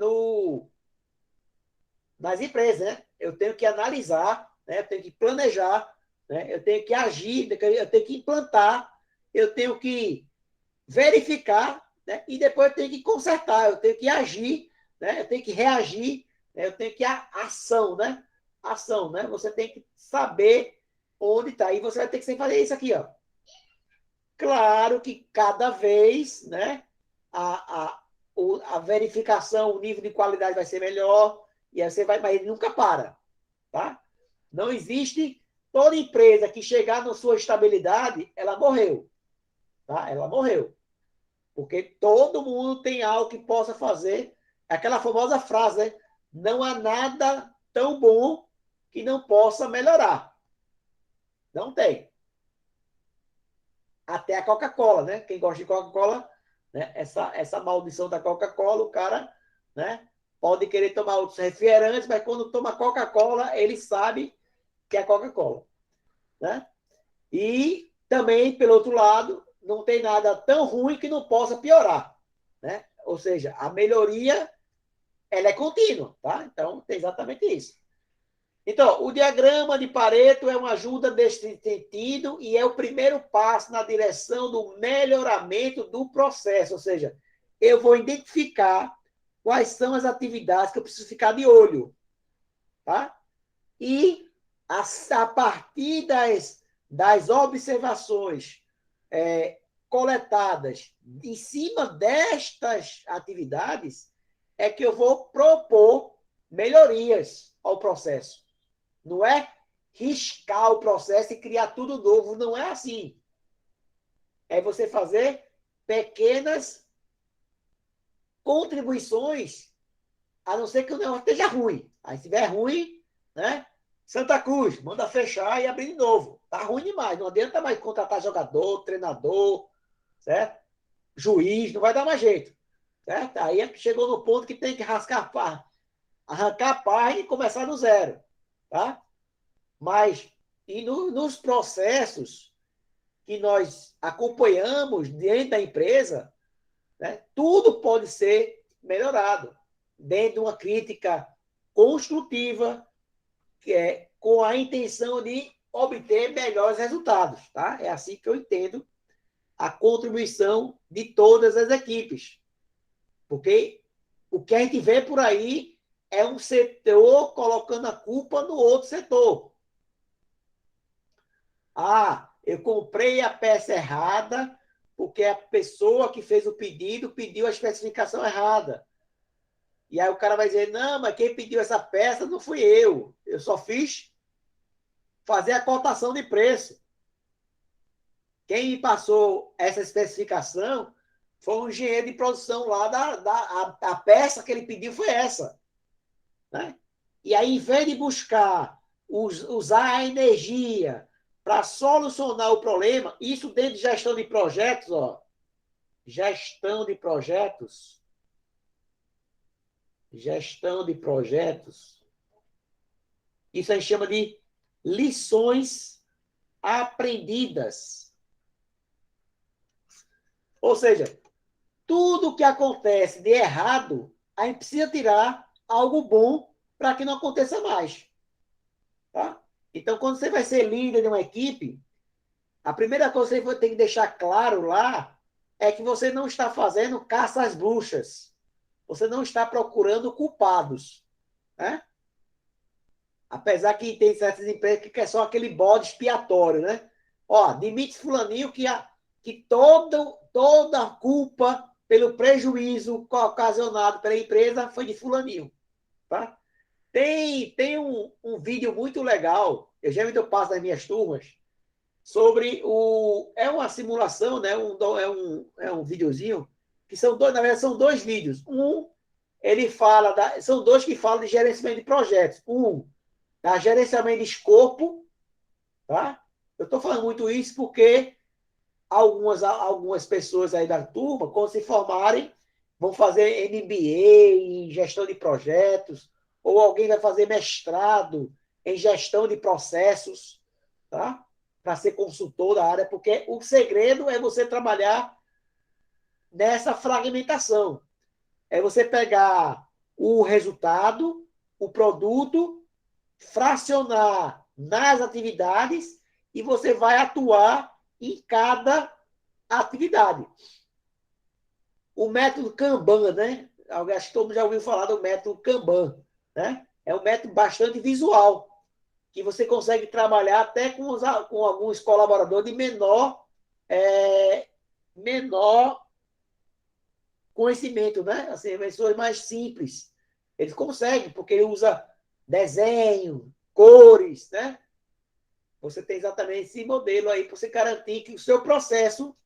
nas empresas. Né? Eu tenho que analisar, né, eu tenho que planejar, né, eu tenho que agir, eu tenho que implantar, eu tenho que verificar, né, e depois eu tenho que consertar, eu tenho que agir, né, eu tenho que reagir, né, eu tenho que ação, né? Ação, né? Você tem que saber onde está. E você vai ter que sempre fazer isso aqui, ó. Claro que cada vez, né, a verificação, o nível de qualidade vai ser melhor, e aí você vai, mas ele nunca para, tá? Não existe toda empresa que chegar na sua estabilidade, ela morreu, tá? Ela morreu. Porque todo mundo tem algo que possa fazer. Aquela famosa frase, né? Não há nada tão bom que não possa melhorar. Não tem. Até a Coca-Cola, né? Quem gosta de Coca-Cola, né? Essa maldição da Coca-Cola, o cara, né, pode querer tomar outros refrigerantes, mas quando toma Coca-Cola, ele sabe que é Coca-Cola, né? E também, pelo outro lado, não tem nada tão ruim que não possa piorar, né? Ou seja, a melhoria, ela é contínua, tá? Então, tem exatamente isso. Então, o diagrama de Pareto é uma ajuda nesse sentido e é o primeiro passo na direção do melhoramento do processo. Ou seja, eu vou identificar quais são as atividades que eu preciso ficar de olho, tá? E a partir das observações coletadas em cima destas atividades, é que eu vou propor melhorias ao processo. Não é riscar o processo e criar tudo novo. Não é assim. É você fazer pequenas contribuições, a não ser que o negócio esteja ruim. Aí, se estiver ruim, né? Santa Cruz, manda fechar e abrir de novo. Tá ruim demais. Não adianta mais contratar jogador, treinador, certo? Juiz, não vai dar mais jeito. Certo? Aí chegou no ponto que tem que arrancar a página e começar do zero. Tá? Mas, nos processos que nós acompanhamos dentro da empresa, né, tudo pode ser melhorado dentro de uma crítica construtiva, com a intenção de obter melhores resultados. Tá? É assim que eu entendo a contribuição de todas as equipes. Porque o que a gente vê por aí é um setor colocando a culpa no outro setor. Ah, eu comprei a peça errada porque a pessoa que fez o pedido pediu a especificação errada. E aí o cara vai dizer, não, mas quem pediu essa peça não fui eu. Eu só fiz fazer a cotação de preço. Quem me passou essa especificação foi um engenheiro de produção lá a peça que ele pediu foi essa. Né? E aí, em vez de buscar usar a energia para solucionar o problema, isso dentro de gestão de projetos, ó, gestão de projetos, isso a gente chama de lições aprendidas. Ou seja, tudo que acontece de errado, a gente precisa tirar algo bom para que não aconteça mais. Tá? Então, quando você vai ser líder de uma equipe, a primeira coisa que você tem que deixar claro lá é que você não está fazendo caça às bruxas. Você não está procurando culpados. né? Apesar que tem certas empresas que é só aquele bode expiatório, né? Ó, demite fulaninho que toda a culpa pelo prejuízo ocasionado pela empresa foi de fulaninho, tá? Tem um vídeo muito legal, eu geralmente eu passo nas minhas turmas, sobre o... É uma simulação, né? É um videozinho, que são dois, na verdade, são dois vídeos. Ele fala... são dois que falam de gerenciamento de projetos. Da gerenciamento de escopo, tá? Eu estou falando muito isso porque algumas pessoas aí da turma, quando se formarem, vão fazer MBA em gestão de projetos, ou alguém vai fazer mestrado em gestão de processos, tá? Para ser consultor da área, porque o segredo é você trabalhar nessa fragmentação. É você pegar o resultado, o produto, fracionar nas atividades e você vai atuar em cada atividade. O método Kanban, né? Acho que todo mundo já ouviu falar do método Kanban, né? É um método bastante visual, que você consegue trabalhar até com alguns colaboradores de menor conhecimento, né? Assim, pessoas mais simples. Eles conseguem, porque ele usa desenho, cores, né? Você tem exatamente esse modelo aí para você garantir que o seu processo,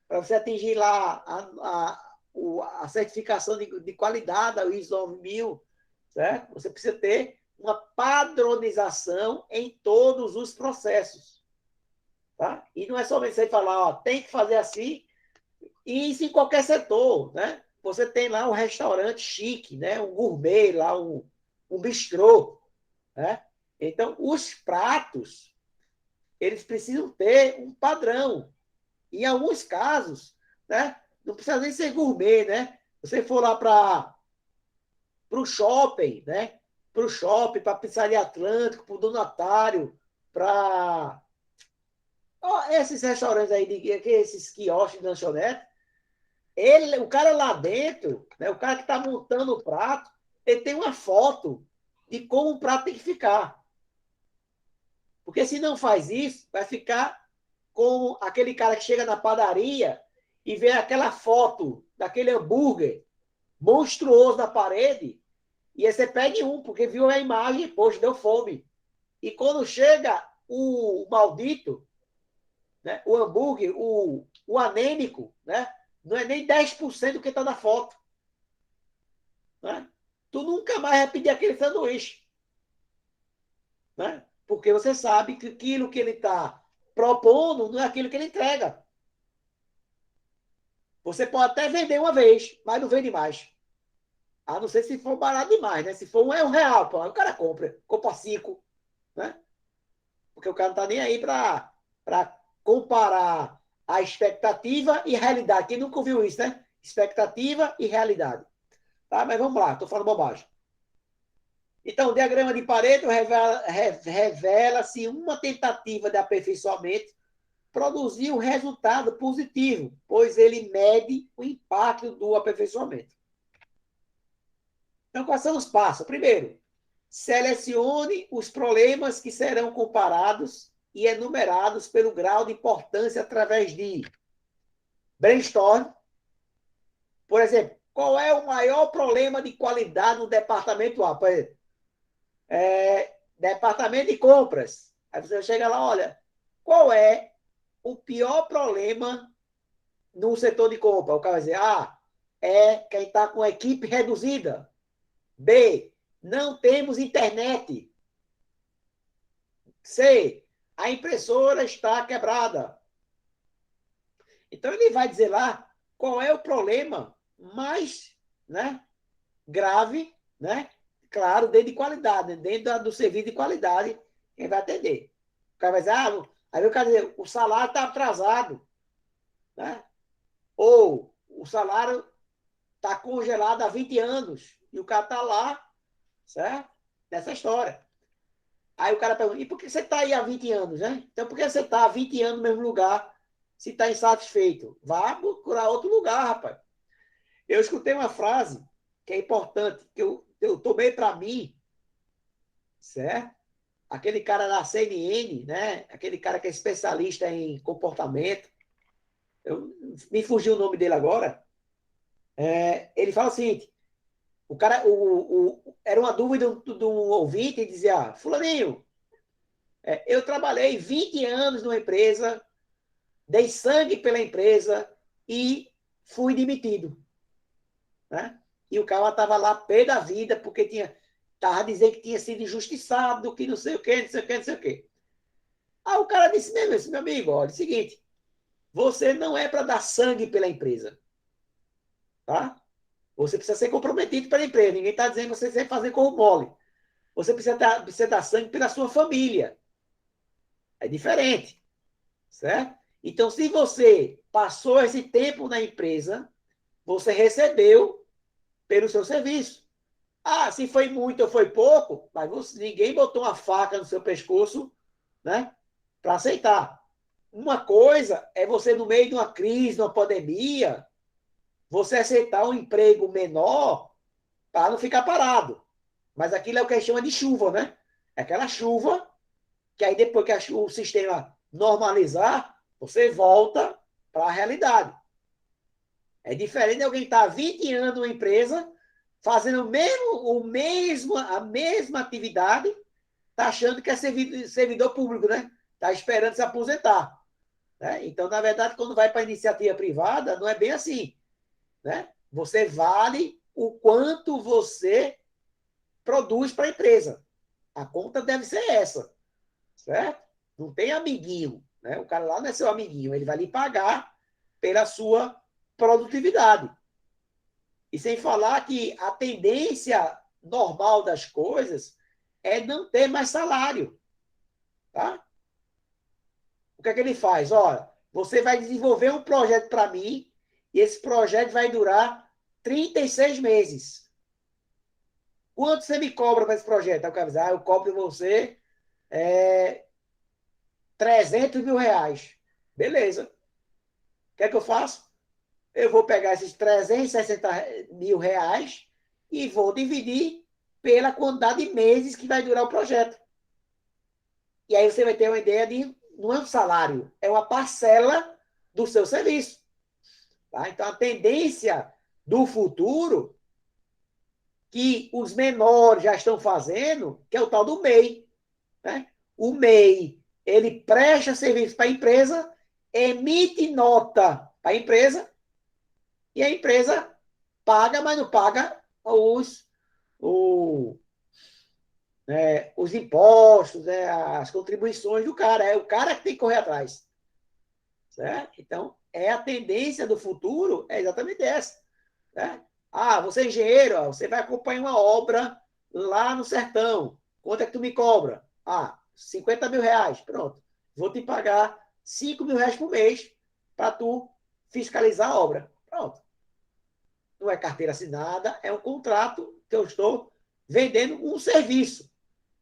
para você atingir lá a certificação de qualidade, a ISO 9000, certo? Você precisa ter uma padronização em todos os processos. Tá? E não é somente você falar, ó, tem que fazer assim, e isso em qualquer setor, né? Você tem lá um restaurante chique, né? Um gourmet, lá um bistrô, né? Então, os pratos, eles precisam ter um padrão. Em alguns casos, né? Não precisa nem ser gourmet, né? Você for lá para o shopping, né? Para o shopping, para a Pizzaria Atlântico, para o Donatário, para esses restaurantes aí, esses quiosques de lanchonete, o cara lá dentro, né, o cara que está montando o prato, ele tem uma foto de como o prato tem que ficar. Porque se não faz isso, vai ficar como aquele cara que chega na padaria e vê aquela foto daquele hambúrguer monstruoso na parede, e aí você pede um, porque viu a imagem, poxa, deu fome. E quando chega o maldito, né, o hambúrguer, o anêmico, né, não é nem 10% do que está na foto. Né? Tu nunca mais vai pedir aquele sanduíche. Né? Porque você sabe que aquilo que ele está propondo não é aquilo que ele entrega. Você pode até vender uma vez, mas não vende mais. A não ser se for barato demais, né? Se for R$ 1, pô, o cara compra 5, né? Porque o cara não está nem aí para comparar a expectativa e a realidade. Quem nunca ouviu isso, né? Expectativa e realidade. Tá? Mas vamos lá, estou falando bobagem. Então, o diagrama de Pareto revela se uma tentativa de aperfeiçoamento produziu um resultado positivo, pois ele mede o impacto do aperfeiçoamento. Então, quais são os passos? Primeiro, selecione os problemas que serão comparados e enumerados pelo grau de importância através de brainstorm. Por exemplo, qual é o maior problema de qualidade no departamento A? Por exemplo, departamento de compras. Aí você chega lá, olha, qual é o pior problema no setor de compra? O cara vai dizer, é quem está com equipe reduzida. B, não temos internet. C, a impressora está quebrada. Então, ele vai dizer lá qual é o problema mais, né, grave, né? Claro, dentro de qualidade, dentro do serviço de qualidade, quem vai atender. O cara vai dizer, aí o cara dizer, o salário está atrasado, né? Ou o salário está congelado há 20 anos e o cara está lá, certo? Nessa história. Aí o cara pergunta, e por que você está aí há 20 anos, né? Então, por que você está há 20 anos no mesmo lugar se está insatisfeito? Vá procurar outro lugar, rapaz. Eu escutei uma frase que é importante, que eu tomei para mim, certo? Aquele cara da CNN, né? Aquele cara que é especialista em comportamento, me fugiu o nome dele agora. Ele fala o seguinte: o cara, era uma dúvida do ouvinte e dizia: Fulaninho, eu trabalhei 20 anos numa empresa, dei sangue pela empresa e fui demitido. Né? E o cara estava lá pé da vida porque estava dizendo que tinha sido injustiçado, que não sei o quê, não sei o quê, não sei o quê. Aí o cara disse mesmo, meu amigo, olha, é o seguinte, você não é para dar sangue pela empresa. Tá? Você precisa ser comprometido pela empresa. Ninguém está dizendo que você deve fazer como mole. Você precisa dar sangue pela sua família. É diferente. Certo? Então, se você passou esse tempo na empresa, você recebeu pelo seu serviço. Ah, se foi muito ou foi pouco, mas ninguém botou uma faca no seu pescoço, né, para aceitar. Uma coisa é você, no meio de uma crise, uma pandemia, você aceitar um emprego menor para não ficar parado. Mas aquilo é o que a gente chama de chuva, né? É aquela chuva que aí depois que o sistema normalizar, você volta para a realidade. É diferente de alguém estar 20 anos numa empresa fazendo a mesma atividade, está achando que é servidor público, né? Está esperando se aposentar. Né? Então, na verdade, quando vai para a iniciativa privada, não é bem assim. Né? Você vale o quanto você produz para a empresa. A conta deve ser essa. Certo? Não tem amiguinho. Né? O cara lá não é seu amiguinho. Ele vai lhe pagar pela sua produtividade. E sem falar que a tendência normal das coisas é não ter mais salário. Tá? O que é que ele faz? Olha, você vai desenvolver um projeto para mim e esse projeto vai durar 36 meses. Quanto você me cobra para esse projeto? Eu quero dizer, eu cobro de você 300 mil reais. Beleza. O que é que eu faço? Eu vou pegar esses 360 mil reais e vou dividir pela quantidade de meses que vai durar o projeto. E aí você vai ter uma ideia de, não é um salário, é uma parcela do seu serviço. Tá? Então, a tendência do futuro que os menores já estão fazendo, que é o tal do MEI. Né? O MEI, ele presta serviço para a empresa, emite nota para a empresa, e a empresa paga, mas não paga os impostos, as contribuições do cara. É o cara que tem que correr atrás. Certo? Então, a tendência do futuro é exatamente essa. Né? Ah, você é engenheiro, você vai acompanhar uma obra lá no sertão. Quanto é que tu me cobra? Ah, 50 mil reais. Pronto. Vou te pagar 5 mil reais por mês para tu fiscalizar a obra. Pronto. Não é carteira assinada, é um contrato que eu estou vendendo um serviço,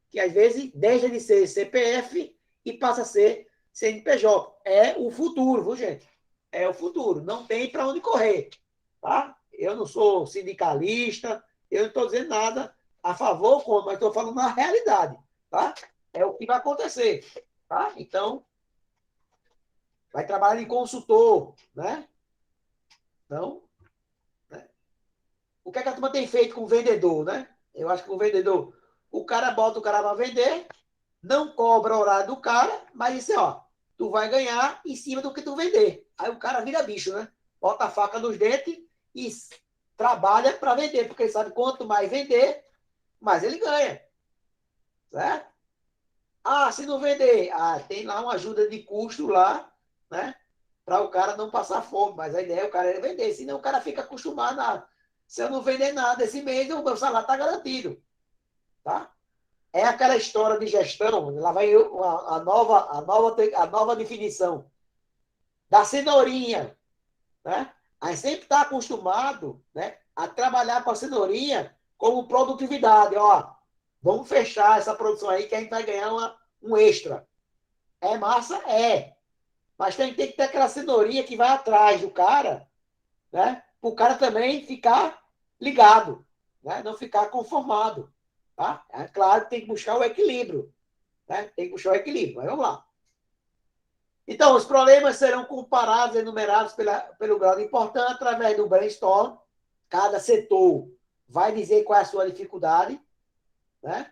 que às vezes deixa de ser CPF e passa a ser CNPJ. É o futuro, viu, gente? É o futuro. Não tem para onde correr. Tá? Eu não sou sindicalista, eu não estou dizendo nada a favor ou contra, mas estou falando na realidade. Tá? É o que vai acontecer. Tá? Então, vai trabalhar de consultor. Né? Então, o que a turma tem feito com o vendedor? Né? Eu acho que o vendedor, o cara bota o cara para vender, não cobra o horário do cara, mas disse, ó, tu vai ganhar em cima do que tu vender. Aí o cara vira bicho, né? Bota a faca nos dentes e trabalha para vender, porque ele sabe quanto mais vender, mais ele ganha. Certo? Ah, se não vender, tem lá uma ajuda de custo lá, né? Para o cara não passar fome, mas a ideia é o cara vender, senão o cara fica acostumado se eu não vender nada esse mês, o meu salário está garantido. Tá? É aquela história de gestão, lá vai a nova definição da cenourinha. Né? A gente sempre está acostumado, né, a trabalhar com a cenourinha como produtividade. Ó, vamos fechar essa produção aí que a gente vai ganhar um extra. É massa? É. Mas tem que ter aquela cenourinha que vai atrás do cara, né, para o cara também ficar ligado, né, não ficar conformado. Tá? É claro que tem que buscar o equilíbrio. Né? Tem que buscar o equilíbrio, mas vamos lá. Então, os problemas serão comparados e enumerados pelo grau de importância através do brainstorm. Cada setor vai dizer qual é a sua dificuldade. Né?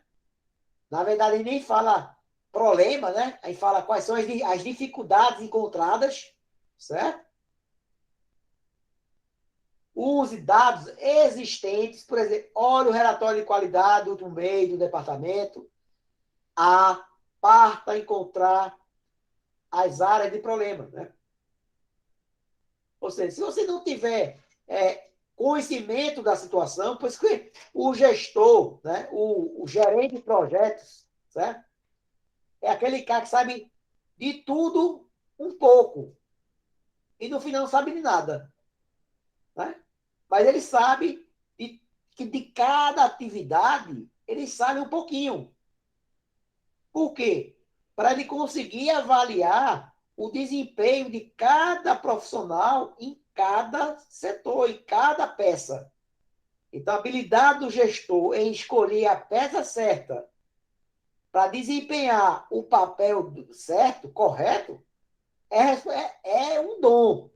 Na verdade, ele nem fala problema, né? Aí fala quais são as dificuldades encontradas, certo? Use dados existentes, por exemplo, olha o relatório de qualidade do MEI do departamento, parta encontrar as áreas de problema, né? Ou seja, se você não tiver conhecimento da situação, por isso que o gestor, né, o gerente de projetos, certo? É aquele cara que sabe de tudo um pouco e no final não sabe de nada, né? Mas ele sabe que de cada atividade ele sabe um pouquinho. Por quê? Para ele conseguir avaliar o desempenho de cada profissional em cada setor, em cada peça. Então, a habilidade do gestor em escolher a peça certa para desempenhar o papel certo, correto, é um dom.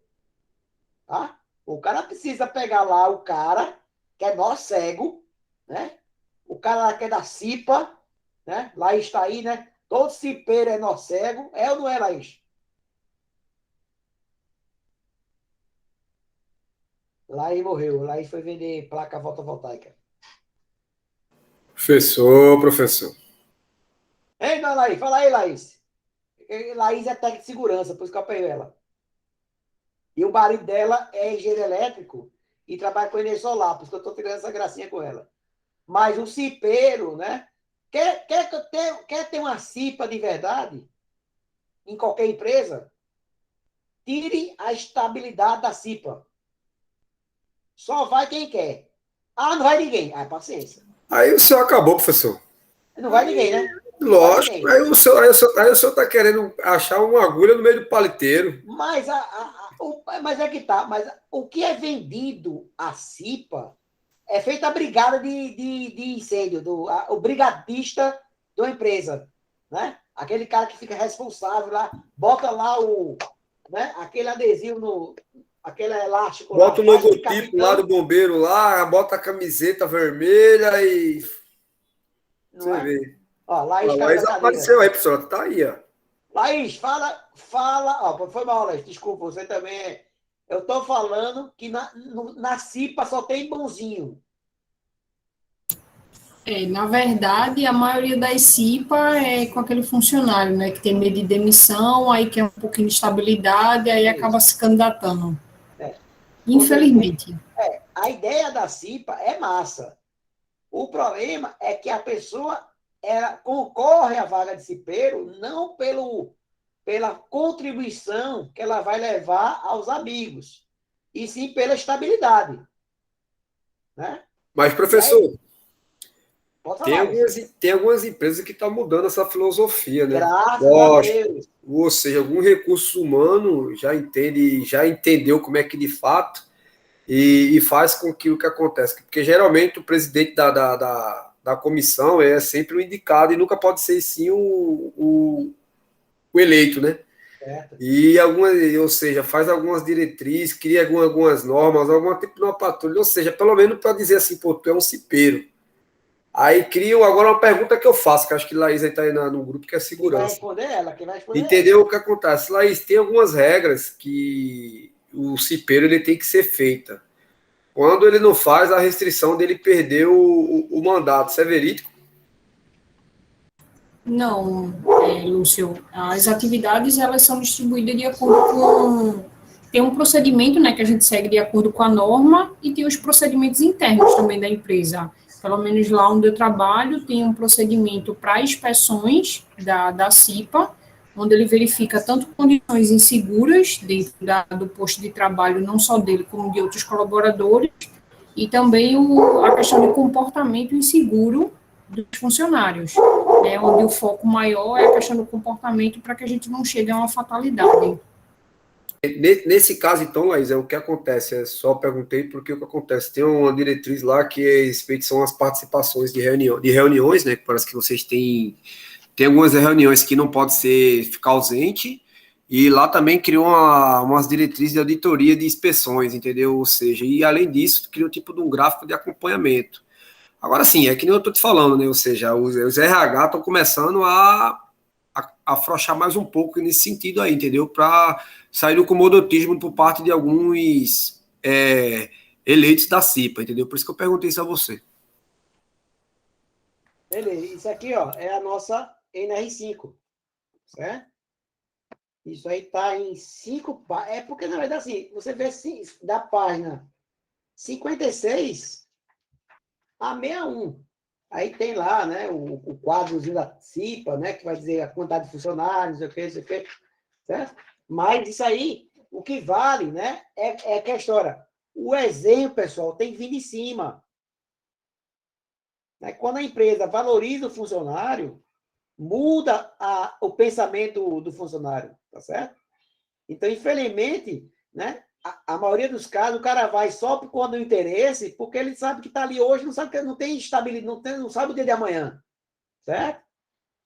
Tá? O cara precisa pegar lá o cara, que é nó cego, né? O cara lá que é da CIPA, né? Laís está aí, né? Todo cipeiro é nó cego. É ou não é, Laís? Laís morreu. Laís foi vender placa fotovoltaica. Professor. Ei, não, Laís. Fala aí, Laís. Laís é técnica de segurança, por isso que eu apanhei ela. E o marido dela é engenheiro elétrico e trabalha com energia solar, por isso que eu estou tirando essa gracinha com ela. Mas o cipeiro, né? Quer ter uma CIPA de verdade em qualquer empresa? Tire a estabilidade da CIPA. Só vai quem quer. Ah, não vai ninguém. Ah, paciência. Aí o senhor acabou, professor. Não vai ninguém, né? Lógico. Ninguém. Aí o senhor está querendo achar uma agulha no meio do paliteiro. Mas, mas é que tá. Mas o que é vendido a CIPA é feita a brigada de incêndio, o brigadista de uma empresa. Né? Aquele cara que fica responsável lá, bota lá né? Aquele adesivo aquele elástico bota lá. Bota o logotipo lá do bombeiro lá, bota a camiseta vermelha e... Não você vê. Ó, Laís, Laís apareceu aí, professor. Tá aí, ó. Laís, fala. Ó, foi mal, Laís. Desculpa, você também. Eu tô falando que na CIPA só tem bonzinho. Na verdade, a maioria das CIPA é com aquele funcionário, né, que tem medo de demissão, aí quer um pouquinho de estabilidade, aí acaba se candidatando. Infelizmente. A ideia da CIPA é massa. O problema é que a pessoa concorre à vaga de cipeiro não pela contribuição que ela vai levar aos amigos, e sim pela estabilidade. Né? Mas, professor, tem algumas empresas que estão mudando essa filosofia, né? Graças a Deus. Ou seja, algum recurso humano já entendeu como é que de fato e faz com que o que acontece. Porque geralmente o presidente da comissão é sempre o indicado e nunca pode ser sim o eleito, né? Certo. Ou seja, faz algumas diretrizes, cria algumas normas, algum tipo de uma patrulha, ou seja, pelo menos para dizer assim, pô, tu é um cipeiro. Aí criam agora uma pergunta que eu faço, que acho que Laís está aí no grupo, que é segurança. Quem vai responder Entendeu o que acontece? Laís, tem algumas regras que o cipeiro ele tem que ser feita. Quando ele não faz, a restrição dele perder o mandato. Isso é verídico? Não, Lúcio. As atividades, elas são distribuídas de acordo com... Tem um procedimento, né, que a gente segue de acordo com a norma e tem os procedimentos internos também da empresa. Pelo menos lá onde eu trabalho, tem um procedimento para inspeções da CIPA, onde ele verifica tanto condições inseguras dentro do posto de trabalho, não só dele, como de outros colaboradores, e também a questão de comportamento inseguro dos funcionários, né, onde o foco maior é a questão do comportamento para que a gente não chegue a uma fatalidade. Nesse caso, então, Laís, o que acontece? Só perguntei porque o que acontece? Tem uma diretriz lá que a respeito são as participações de reuniões, né? Que parece que vocês têm algumas reuniões que não pode ficar ausente, e lá também criou umas diretrizes de auditoria de inspeções, entendeu? Ou seja, e além disso, criou tipo de um gráfico de acompanhamento. Agora sim, é que nem eu estou te falando, né? Ou seja, os RH estão começando a afrouxar mais um pouco nesse sentido aí, entendeu? Para sair do comodotismo por parte de alguns eleitos da CIPA, entendeu? Por isso que eu perguntei isso a você. Beleza. Isso aqui, ó, é a nossa NR5, certo? Isso aí está em 5 páginas. É porque, na verdade, assim, você vê da página 56 a 61. Aí tem lá, né, o quadrozinho da CIPA, né, que vai dizer a quantidade de funcionários, não sei o que, certo? Mas isso aí, o que vale, né, é que a história. O exemplo, pessoal, tem que vir de cima. Quando a empresa valoriza o funcionário, muda o pensamento do funcionário, tá certo? Então, infelizmente, né, a maioria dos casos, o cara vai só por conta do interesse, porque ele sabe que está ali hoje, não sabe que não tem estabilidade, não sabe o dia de amanhã, certo?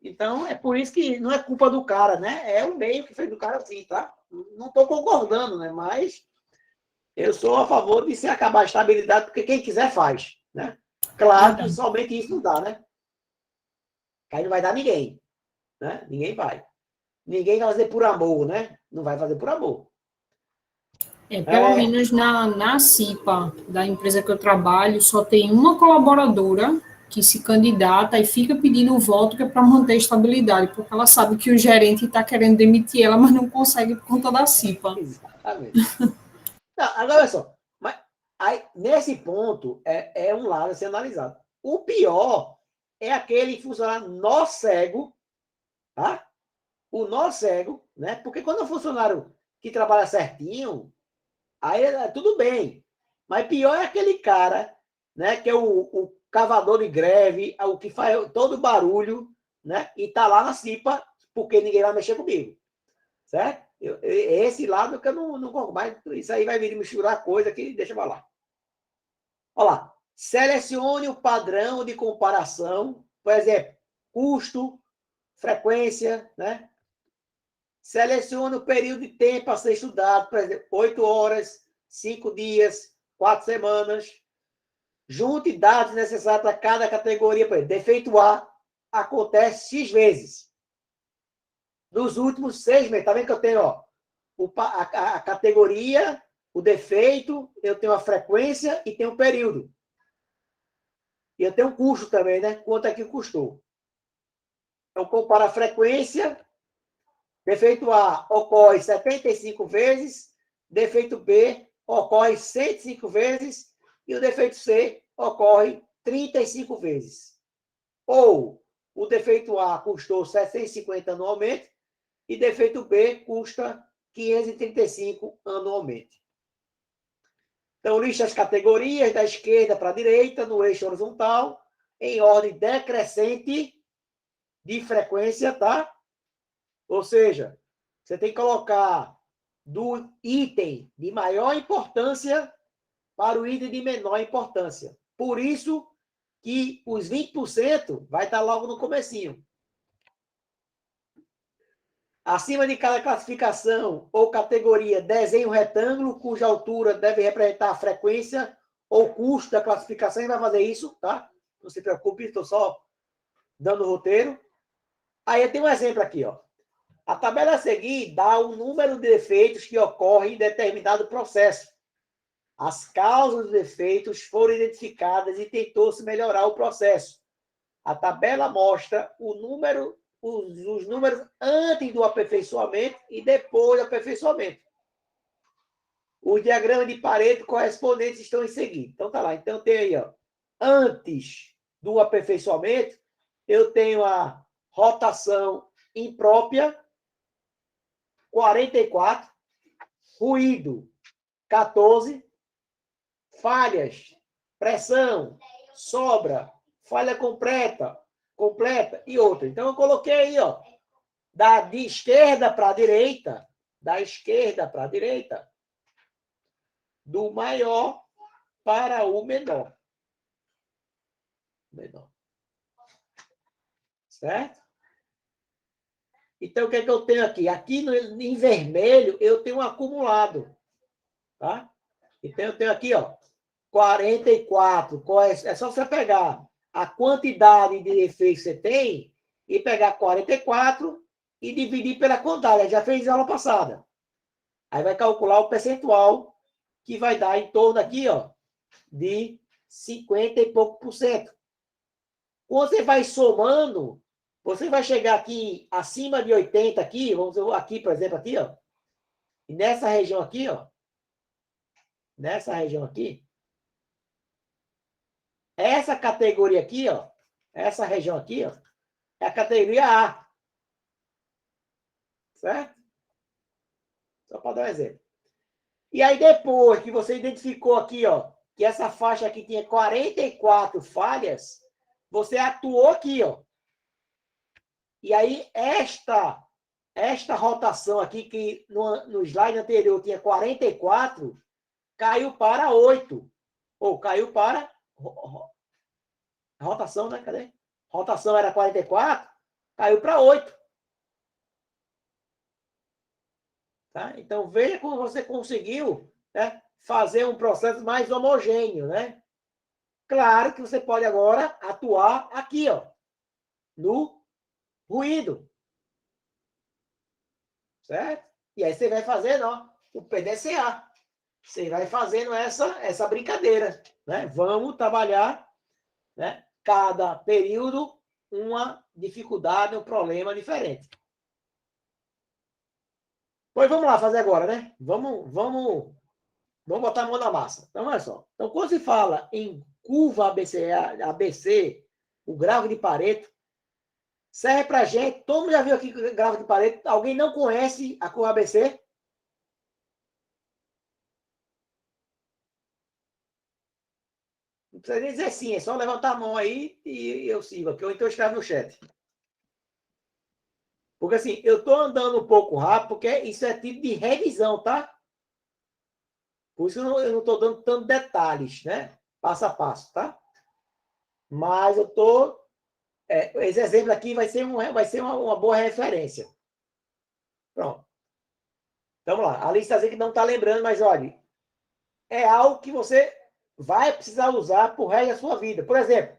Então, é por isso que não é culpa do cara, né? É o meio que fez do cara assim, tá? Não estou concordando, né? Mas eu sou a favor de se acabar a estabilidade, porque quem quiser faz, né? Claro que somente isso não dá, né? Aí não vai dar ninguém, né? Ninguém vai. Ninguém vai fazer por amor, né? Não vai fazer por amor. Pelo menos na CIPA, da empresa que eu trabalho, só tem uma colaboradora que se candidata e fica pedindo o voto que é para manter a estabilidade, porque ela sabe que o gerente está querendo demitir ela, mas não consegue por conta da CIPA. Exatamente. Não, agora, olha só. Mas, aí, nesse ponto, é um lado a ser analisado. O pior é aquele funcionário nó cego, tá? O nó cego, né? Porque quando é um funcionário que trabalha certinho, aí tudo bem. Mas pior é aquele cara, né? Que é o cavador de greve, o que faz todo o barulho, né? E tá lá na CIPA, porque ninguém vai mexer comigo. Certo? Esse lado que eu não concordo. Mas isso aí vai vir misturar coisa que deixa eu lá. Olha lá. Selecione o padrão de comparação. Por exemplo, custo, frequência, né? Selecione o período de tempo a ser estudado. Por exemplo, 8 horas, 5 dias, 4 semanas. Junte dados necessários para cada categoria. Por exemplo, defeito A acontece X vezes. Nos últimos 6 meses. Tá vendo que eu tenho, ó, a categoria, o defeito, eu tenho a frequência e tenho o período. E eu tenho o custo também, né? Quanto é que custou. Então, compara a frequência. Defeito A ocorre 75 vezes, defeito B ocorre 105 vezes e o defeito C ocorre 35 vezes. Ou o defeito A custou 750 anualmente e defeito B custa 535 anualmente. Então, lista as categorias da esquerda para a direita, no eixo horizontal, em ordem decrescente de frequência, tá? Ou seja, você tem que colocar do item de maior importância para o item de menor importância. Por isso que os 20% vai estar logo no comecinho. Acima de cada classificação ou categoria, desenhe um retângulo cuja altura deve representar a frequência ou custo da classificação. E vai fazer isso, tá? Não se preocupe, estou só dando o roteiro. Aí eu tenho um exemplo aqui, ó. A tabela a seguir dá o número de defeitos que ocorrem em determinado processo. As causas dos defeitos foram identificadas e tentou-se melhorar o processo. A tabela mostra os números antes do aperfeiçoamento e depois do aperfeiçoamento. Os diagramas de Pareto correspondentes estão em seguida. Então, tá lá. Então, tem aí, ó, antes do aperfeiçoamento, eu tenho a rotação imprópria, 44, ruído, 14, falhas, pressão, sobra, falha completa e outra. Então, eu coloquei aí, ó, de esquerda para a direita, da esquerda para a direita. Do maior para o menor. Menor. Certo? Então, o que é que eu tenho aqui? Aqui em vermelho, eu tenho um acumulado. Tá? Então, eu tenho aqui, ó, 44. É só você pegar a quantidade de efeitos que você tem e pegar 44 e dividir pela quantidade. Já fez aula passada. Aí vai calcular o percentual que vai dar em torno aqui, ó, de 50 e pouco por cento. Quando você vai somando, você vai chegar aqui acima de 80 aqui, vamos ver aqui, por exemplo, aqui, ó. E nessa região aqui, ó. Nessa região aqui, essa categoria aqui, ó, essa região aqui, ó, é a categoria A. Certo? Só para dar um exemplo. E aí, depois que você identificou aqui, ó, que essa faixa aqui tinha 44 falhas, você atuou aqui, ó. E aí, esta rotação aqui, que no slide anterior tinha 44, caiu para 8. Ou caiu para... Rotação, né? Cadê? Rotação era 44, caiu para 8. Tá? Então, veja como você conseguiu, né, fazer um processo mais homogêneo, né? Claro que você pode agora atuar aqui, ó, no ruído. Certo? E aí você vai fazendo, ó, o PDCA. Você vai fazendo essa brincadeira, né? Vamos trabalhar, né, cada período uma dificuldade, um problema diferente. Pois vamos lá fazer agora, né? Vamos botar a mão na massa. Então, olha só. Então, quando se fala em curva ABC, o gráfico de Pareto, serve para a gente. Todo mundo já viu aqui o gráfico de Pareto? Alguém não conhece a curva ABC? Não precisa nem dizer sim, é só levantar a mão aí e eu sigo aqui, ou então eu escrevo no chat. Porque assim, eu estou andando um pouco rápido, porque isso é tipo de revisão, tá? Por isso eu não estou dando tantos detalhes, né? Passo a passo, tá? Mas eu estou... esse exemplo aqui vai ser uma boa referência. Pronto. Vamos lá. A lista que não está lembrando, mas olha, é algo que você vai precisar usar por resto da sua vida. Por exemplo,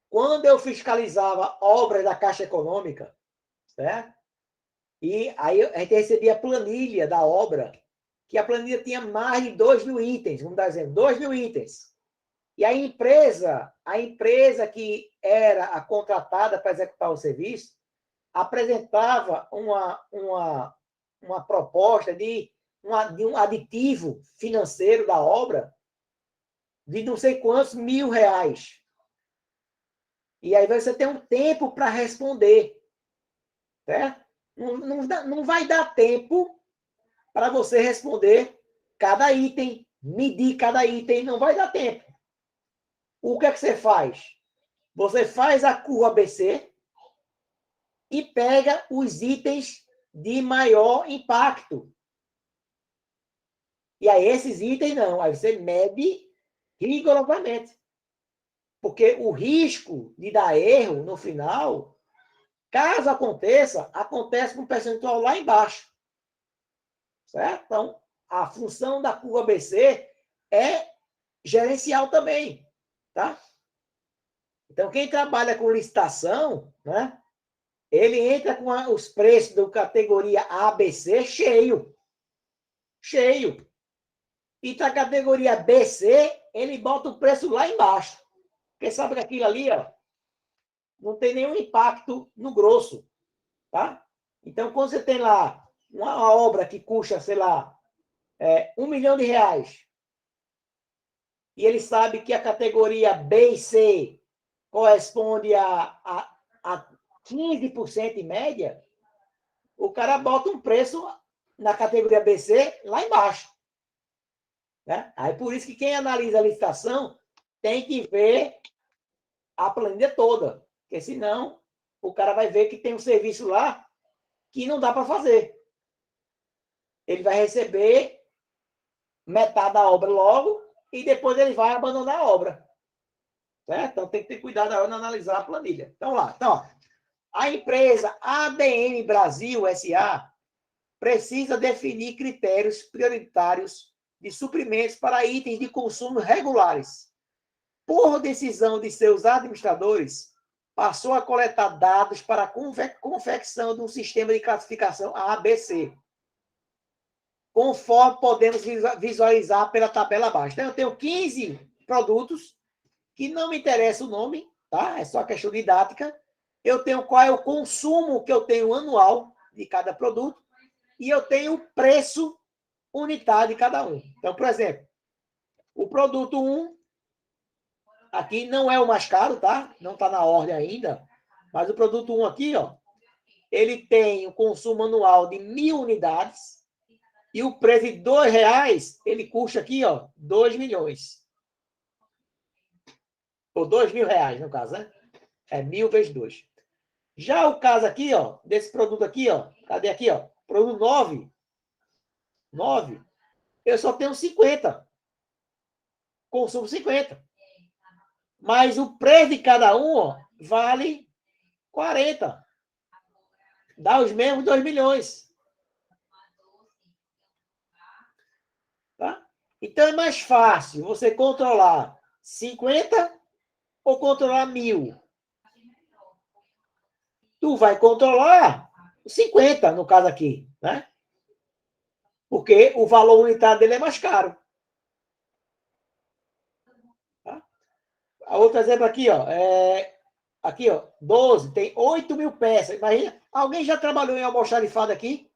quando eu fiscalizava obras da Caixa Econômica, certo? E aí a gente recebia a planilha da obra, que a planilha tinha mais de 2.000 itens, vamos dar exemplo, 2.000 itens. E a empresa que era a contratada para executar o serviço, apresentava uma proposta de um aditivo financeiro da obra de não sei quantos R$1.000. E aí você tem um tempo para responder. Certo? Não vai dar tempo para você responder cada item, medir cada item, não vai dar tempo. O que é que você faz? Você faz a curva ABC e pega os itens de maior impacto. E aí esses itens não, aí você mede rigorosamente. Porque o risco de dar erro no final, caso aconteça, acontece com um percentual lá embaixo. Certo? Então, a função da curva ABC é gerencial também. Tá? Então, quem trabalha com licitação, né, ele entra com os preços da categoria ABC cheio. Cheio. E da categoria BC, ele bota o preço lá embaixo. Porque sabe que aquilo ali, ó, não tem nenhum impacto no grosso. Tá? Então, quando você tem lá uma obra que custa, sei lá, R$1 milhão, e ele sabe que a categoria B e C corresponde a 15% em média, o cara bota um preço na categoria BC lá embaixo. Né? Aí por isso que quem analisa a licitação tem que ver a planilha toda, porque senão o cara vai ver que tem um serviço lá que não dá para fazer. ele vai receber metade da obra logo e depois ele vai abandonar a obra. Certo? Então tem que ter cuidado na hora de analisar a planilha. Então, lá. Então, ó, a empresa ADM Brasil SA precisa definir critérios prioritários de suprimentos para itens de consumo regulares. Por decisão de seus administradores, passou a coletar dados para a confecção de um sistema de classificação ABC, conforme podemos visualizar pela tabela abaixo. Então, eu tenho 15 produtos que não me interessa o nome, tá? É só questão didática. Eu tenho qual é o consumo que eu tenho anual de cada produto e eu tenho o preço unitário de cada um. Então, por exemplo, o produto 1, aqui não é o mais caro, tá? Não está na ordem ainda, mas o produto 1 aqui, ó, ele tem o consumo anual de 1.000 unidades e o preço de R$2, ele custa aqui, ó, 2 milhões. Ou R$2.000, no caso, né? É 1.000 vezes 2. Já o caso aqui, ó, desse produto aqui, ó, cadê aqui, ó? Produto 9, eu só tenho 50. Consumo 50. Mas o preço de cada um, ó, vale 40. Dá os mesmos 2 milhões. Tá? Então é mais fácil você controlar 50 ou controlar 1.000. Tu vai controlar 50, no caso aqui, né? Porque o valor unitário dele é mais caro. Tá? Outro exemplo aqui, ó. Aqui, ó, 12, tem 8.000 peças. Imagina, alguém já trabalhou em almoxarifado aqui?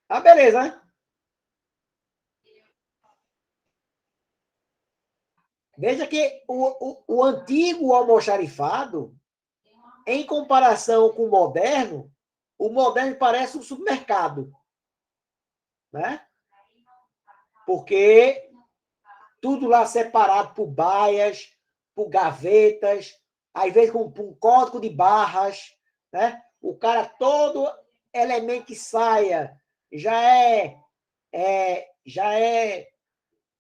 Ah, beleza, né? Veja que o antigo almoxarifado, em comparação com o moderno parece um supermercado, né? Porque tudo lá separado por baias, por gavetas, às vezes com um código de barras, né? O cara, todo elemento que saia já é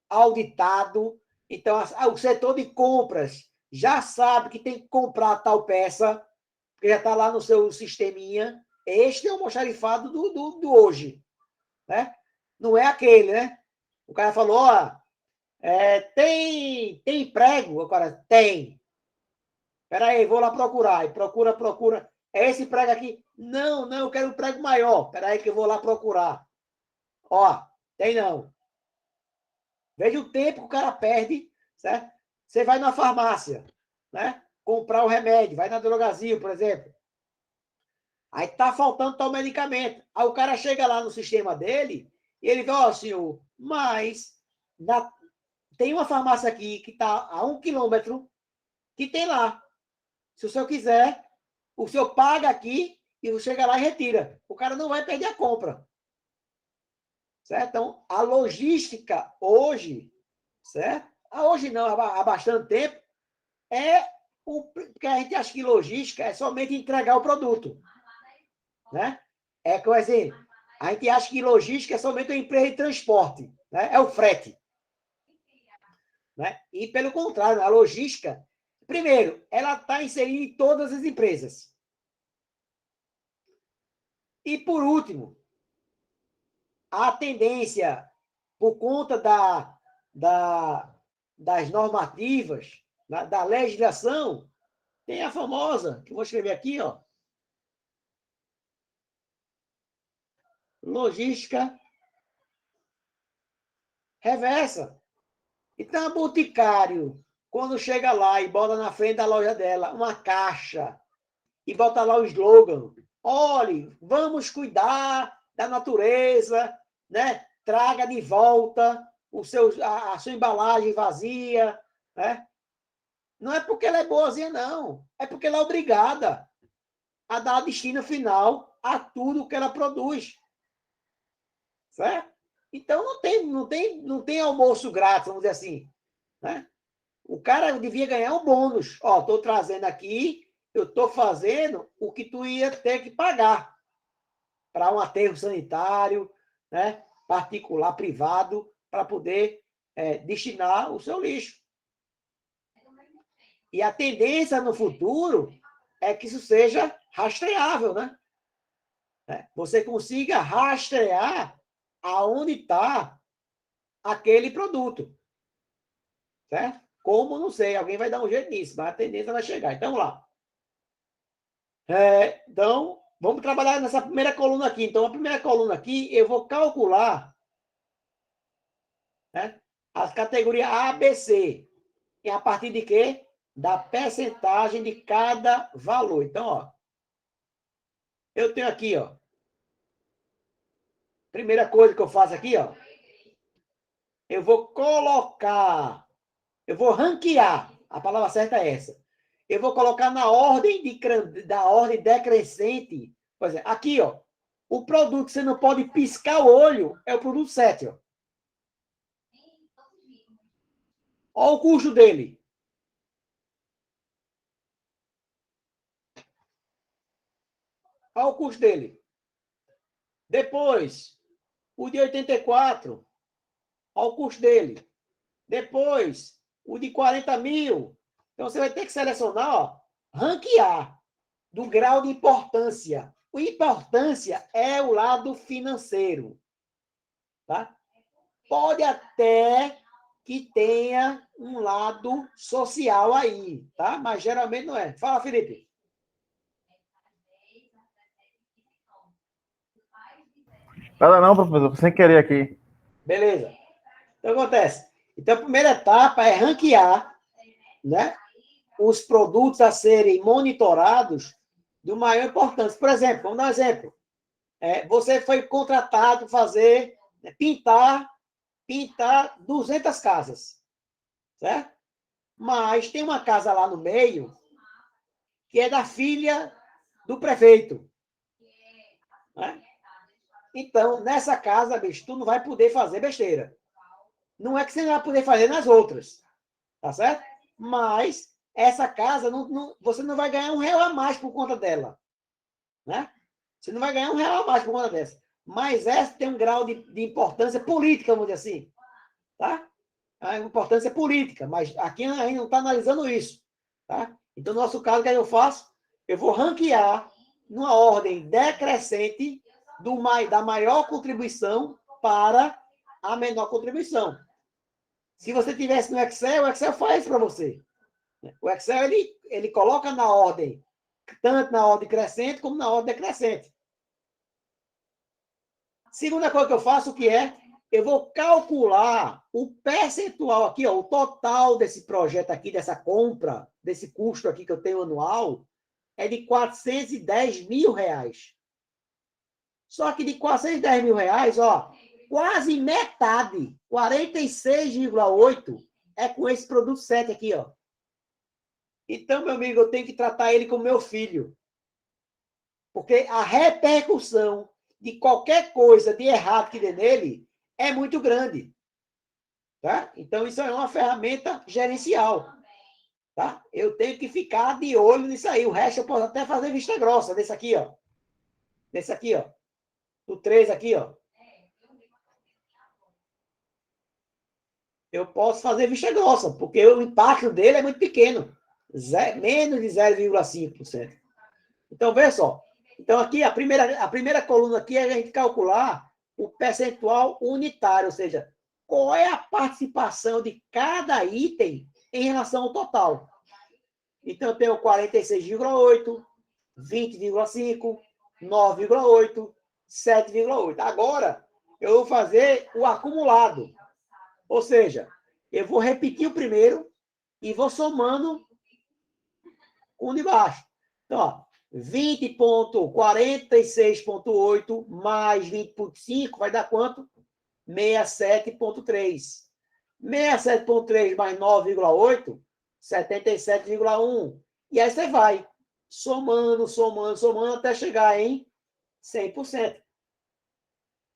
auditado. Então, o setor de compras já sabe que tem que comprar tal peça, porque já está lá no seu sisteminha. Este é o almoxarifado do hoje, né? Não é aquele, né? O cara falou, ó, tem prego? Agora, tem. Espera aí, vou lá procurar. E procura. É esse prego aqui? Não, eu quero um prego maior. Espera aí que eu vou lá procurar. Ó, tem não. Veja o tempo que o cara perde, certo? Você vai na farmácia, né? Comprar o remédio, vai na Drogazil, por exemplo. Aí tá faltando tal medicamento. Aí o cara chega lá no sistema dele e ele fala, ó, senhor, mas tem uma farmácia aqui que está a 1 quilômetro que tem lá. Se o senhor quiser, o senhor paga aqui e você chega lá e retira. O cara não vai perder a compra. Certo? Então, a logística hoje, certo? Hoje não, há bastante tempo, porque a gente acha que logística é somente entregar o produto. Né? É como assim, a gente acha que logística é somente uma empresa de transporte, né? É o frete. Né? E, pelo contrário, a logística, primeiro, ela está inserida em todas as empresas. E, por último, a tendência, por conta das normativas, da legislação, tem a famosa, que eu vou escrever aqui, ó, logística reversa. Então, a Boticário, quando chega lá e bota na frente da loja dela uma caixa e bota lá o slogan, olhe, vamos cuidar da natureza, né? Traga de volta a sua embalagem vazia, né? Não é porque ela é boazinha, não. É porque ela é obrigada a dar destino final a tudo que ela produz. Certo? Então, não tem almoço grátis, vamos dizer assim. Né? O cara devia ganhar um bônus. Ó, estou trazendo aqui eu estou fazendo o que tu ia ter que pagar para um aterro sanitário, né, particular, privado, para poder destinar o seu lixo. E a tendência no futuro é que isso seja rastreável, né? Você consiga rastrear aonde está aquele produto. Certo? Como, não sei, alguém vai dar um jeito nisso, mas a tendência vai chegar. Então, vamos lá. Então, vamos trabalhar nessa primeira coluna aqui. Então, a primeira coluna aqui, eu vou calcular, né, as categorias A, B, C. E a partir de quê? Da percentagem de cada valor. Então, ó, eu tenho aqui, ó, primeira coisa que eu faço aqui, ó, eu vou colocar, eu vou ranquear, a palavra certa é essa. Eu vou colocar na ordem da ordem decrescente. Por exemplo, aqui, ó, o produto que você não pode piscar o olho é o produto 7, ó. Olha o custo dele. Olha o custo dele. Depois, o de 84, olha o custo dele. Depois, o de 40 mil. Então, você vai ter que selecionar, ó, ranquear do grau de importância. A importância é o lado financeiro. Tá? Pode até que tenha um lado social aí, tá? Mas geralmente não é. Fala, Felipe. Nada não, professor, sem querer aqui. Beleza. Então, acontece. Então, a primeira etapa é ranquear, né, os produtos a serem monitorados de maior importância. Por exemplo, vamos dar um exemplo. Você foi contratado para fazer, pintar 200 casas, certo? Mas tem uma casa lá no meio que é da filha do prefeito, né? Então, nessa casa, bicho, tu não vai poder fazer besteira. Não é que você não vai poder fazer nas outras, tá certo? Mas essa casa, você não vai ganhar R$1 a mais por conta dela, né? Você não vai ganhar R$1 a mais por conta dessa. Mas essa tem um grau de importância política, vamos dizer assim, tá? A importância política, mas aqui a gente não está analisando isso, tá? Então, no nosso caso, o que eu faço? Eu vou ranquear numa ordem decrescente da maior contribuição para a menor contribuição. Se você tivesse no Excel, o Excel faz isso para você. O Excel, ele coloca na ordem, tanto na ordem crescente como na ordem decrescente. Segunda coisa que eu faço, que é, eu vou calcular o percentual aqui, ó, o total desse projeto aqui, dessa compra, desse custo aqui que eu tenho anual, é de R$410 mil. Só que de R$410 mil, ó, quase metade, 46,8, é com esse produto 7 aqui, ó. Então, meu amigo, eu tenho que tratar ele como meu filho. Porque a repercussão de qualquer coisa de errado que dê nele é muito grande. Tá? Então, isso é uma ferramenta gerencial. Tá? Eu tenho que ficar de olho nisso aí. O resto eu posso até fazer vista grossa, desse aqui, ó. Desse aqui, ó. Do 3 aqui, ó. Eu posso fazer vista grossa, porque o impacto dele é muito pequeno. Menos de 0,5%. Então, veja só. Então, aqui, a primeira coluna aqui é a gente calcular o percentual unitário, ou seja, qual é a participação de cada item em relação ao total. Então, eu tenho 46,8, 20,5, 9,8, 7,8. Agora, eu vou fazer o acumulado. Ou seja, eu vou repetir o primeiro e vou somando com o de baixo. Então, ó, 20,46,8 mais 20,5 vai dar quanto? 67,3. 67,3 mais 9,8, 77,1. E aí você vai somando até chegar em 100%.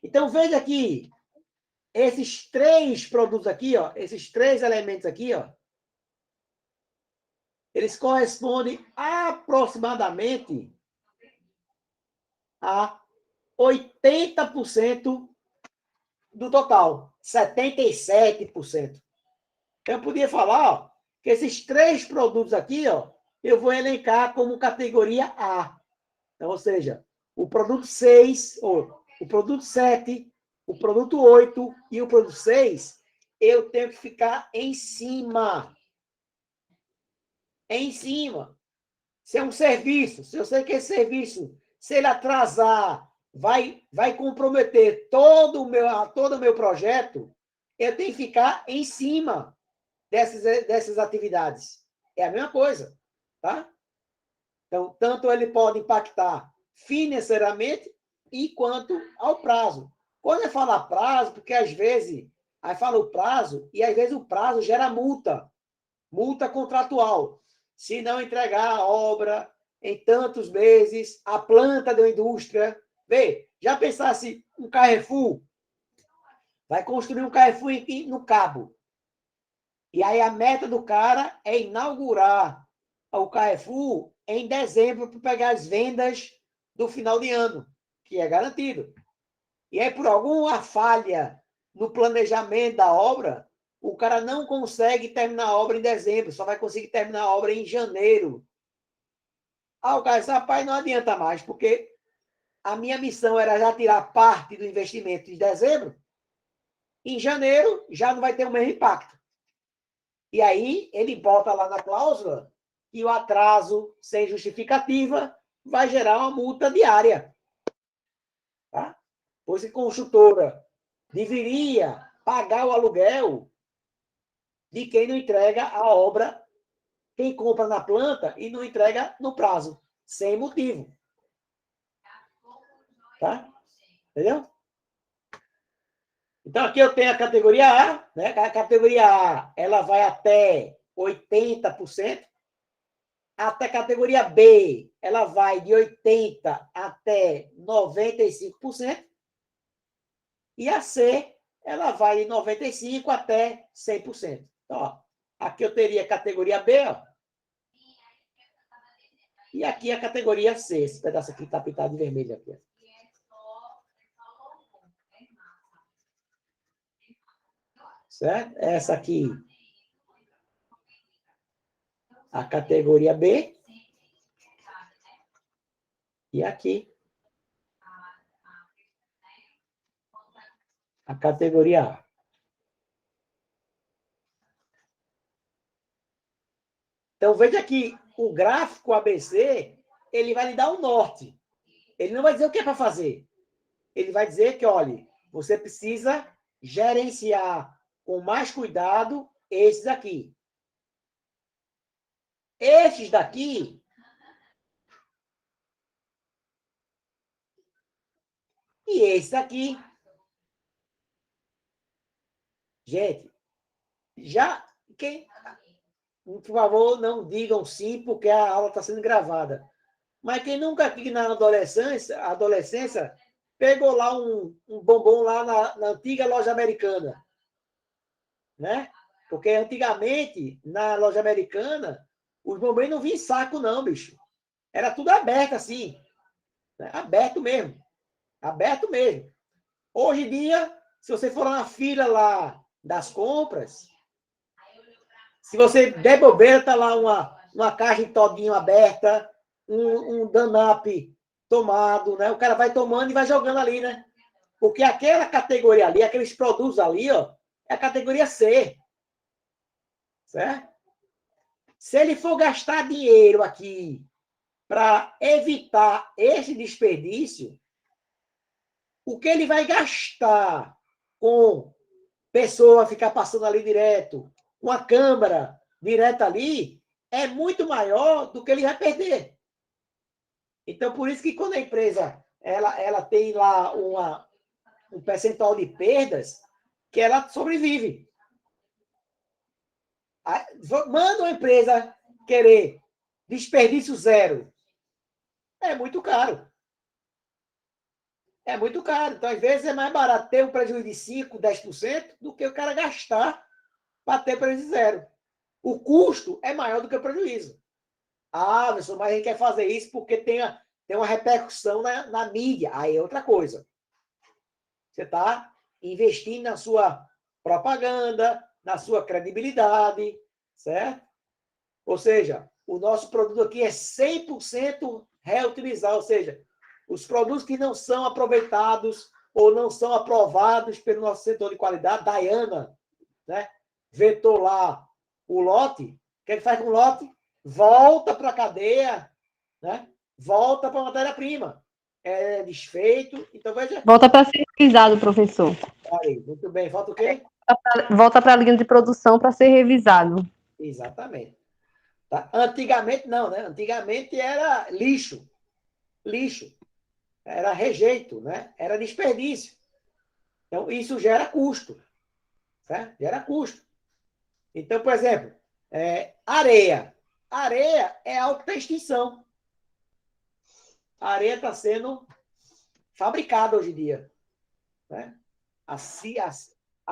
Então, veja aqui, esses três produtos aqui, ó, esses três elementos aqui, ó, eles correspondem aproximadamente a 80% do total, 77%. Eu podia falar, ó, que esses 3 produtos aqui, ó, eu vou elencar como categoria A. Então, ou seja, o produto 6, ou o produto 7, o produto 8 e o produto 6, eu tenho que ficar em cima. Em cima. Se é um serviço, se eu sei que esse serviço, se ele atrasar, vai comprometer todo o meu projeto, eu tenho que ficar em cima dessas atividades. É a mesma coisa, tá? Então, tanto ele pode impactar financeiramente e quanto ao prazo. Quando eu falo prazo, porque às vezes, aí fala o prazo, e às vezes o prazo gera multa contratual. Se não entregar a obra em tantos meses, a planta da indústria. Vê, já pensasse um Carrefour? Vai construir um Carrefour no Cabo. E aí a meta do cara é inaugurar o Carrefour em dezembro para pegar as vendas do final de ano, que é garantido. E aí, por alguma falha no planejamento da obra, o cara não consegue terminar a obra em dezembro, só vai conseguir terminar a obra em janeiro. O cara diz, rapaz, não adianta mais, porque a minha missão era já tirar parte do investimento em dezembro, em janeiro já não vai ter o mesmo impacto. E aí ele bota lá na cláusula que o atraso sem justificativa vai gerar uma multa diária. Tá? Pois a construtora deveria pagar o aluguel de quem não entrega a obra, quem compra na planta e não entrega no prazo, sem motivo. Tá? Entendeu? Então, aqui eu tenho a categoria A, né? A categoria A, ela vai até 80%. Até a categoria B, ela vai de 80% até 95%. E a C, ela vai de 95% até 100%. Então, ó, aqui eu teria a categoria B, ó. E aqui a categoria C. Esse pedaço aqui está pintado de vermelho aqui. Certo? Essa aqui, a categoria B. E aqui, a categoria A. Então, veja que o gráfico ABC, ele vai lhe dar um norte. Ele não vai dizer o que é para fazer. Ele vai dizer que, olha, você precisa gerenciar com mais cuidado esses aqui. Estes daqui e esses aqui. Gente, já quem, por favor, não digam sim, porque a aula está sendo gravada. Mas quem nunca aqui na adolescência pegou lá um bombom lá na antiga loja americana, né? Porque antigamente, na loja americana, os bombons não vinham em saco, não, bicho. Era tudo aberto assim. Né? Aberto mesmo. Aberto mesmo. Hoje em dia, se você for na fila lá das compras, se você der bobeira, tá lá uma caixa de todinho aberta, um Danap tomado, né? O cara vai tomando e vai jogando ali, né? Porque aquela categoria ali, aqueles produtos ali, ó, é a categoria C. Certo? Se ele for gastar dinheiro aqui para evitar esse desperdício, o que ele vai gastar com pessoa ficar passando ali direto, com a câmera direto ali, é muito maior do que ele vai perder. Então, por isso que quando a empresa ela tem lá um percentual de perdas, que ela sobrevive. Manda uma empresa querer desperdício zero. É muito caro. É muito caro. Então, às vezes, é mais barato ter um prejuízo de 5%, 10% do que o cara gastar para ter prejuízo zero. O custo é maior do que o prejuízo. Ah, professor, mas a gente quer fazer isso porque tem uma repercussão na mídia. Aí é outra coisa. Você está investindo na sua propaganda, na sua credibilidade, certo? Ou seja, o nosso produto aqui é 100% reutilizar, ou seja, os produtos que não são aproveitados ou não são aprovados pelo nosso setor de qualidade, Dayana, né, vetou lá o lote, o que ele faz com o lote? Volta para a cadeia, né? Volta para a matéria-prima. É desfeito. Então, veja. Volta para ser revisado, professor. Aí, muito bem. Falta o quê? Volta para a linha de produção para ser revisado. Exatamente. Tá? Antigamente, não, né? Antigamente era lixo. Lixo. Era rejeito, né? Era desperdício. Então, isso gera custo. Certo? Gera custo. Então, por exemplo, areia. Areia é alta extinção. A areia está sendo fabricada hoje em dia. Né? A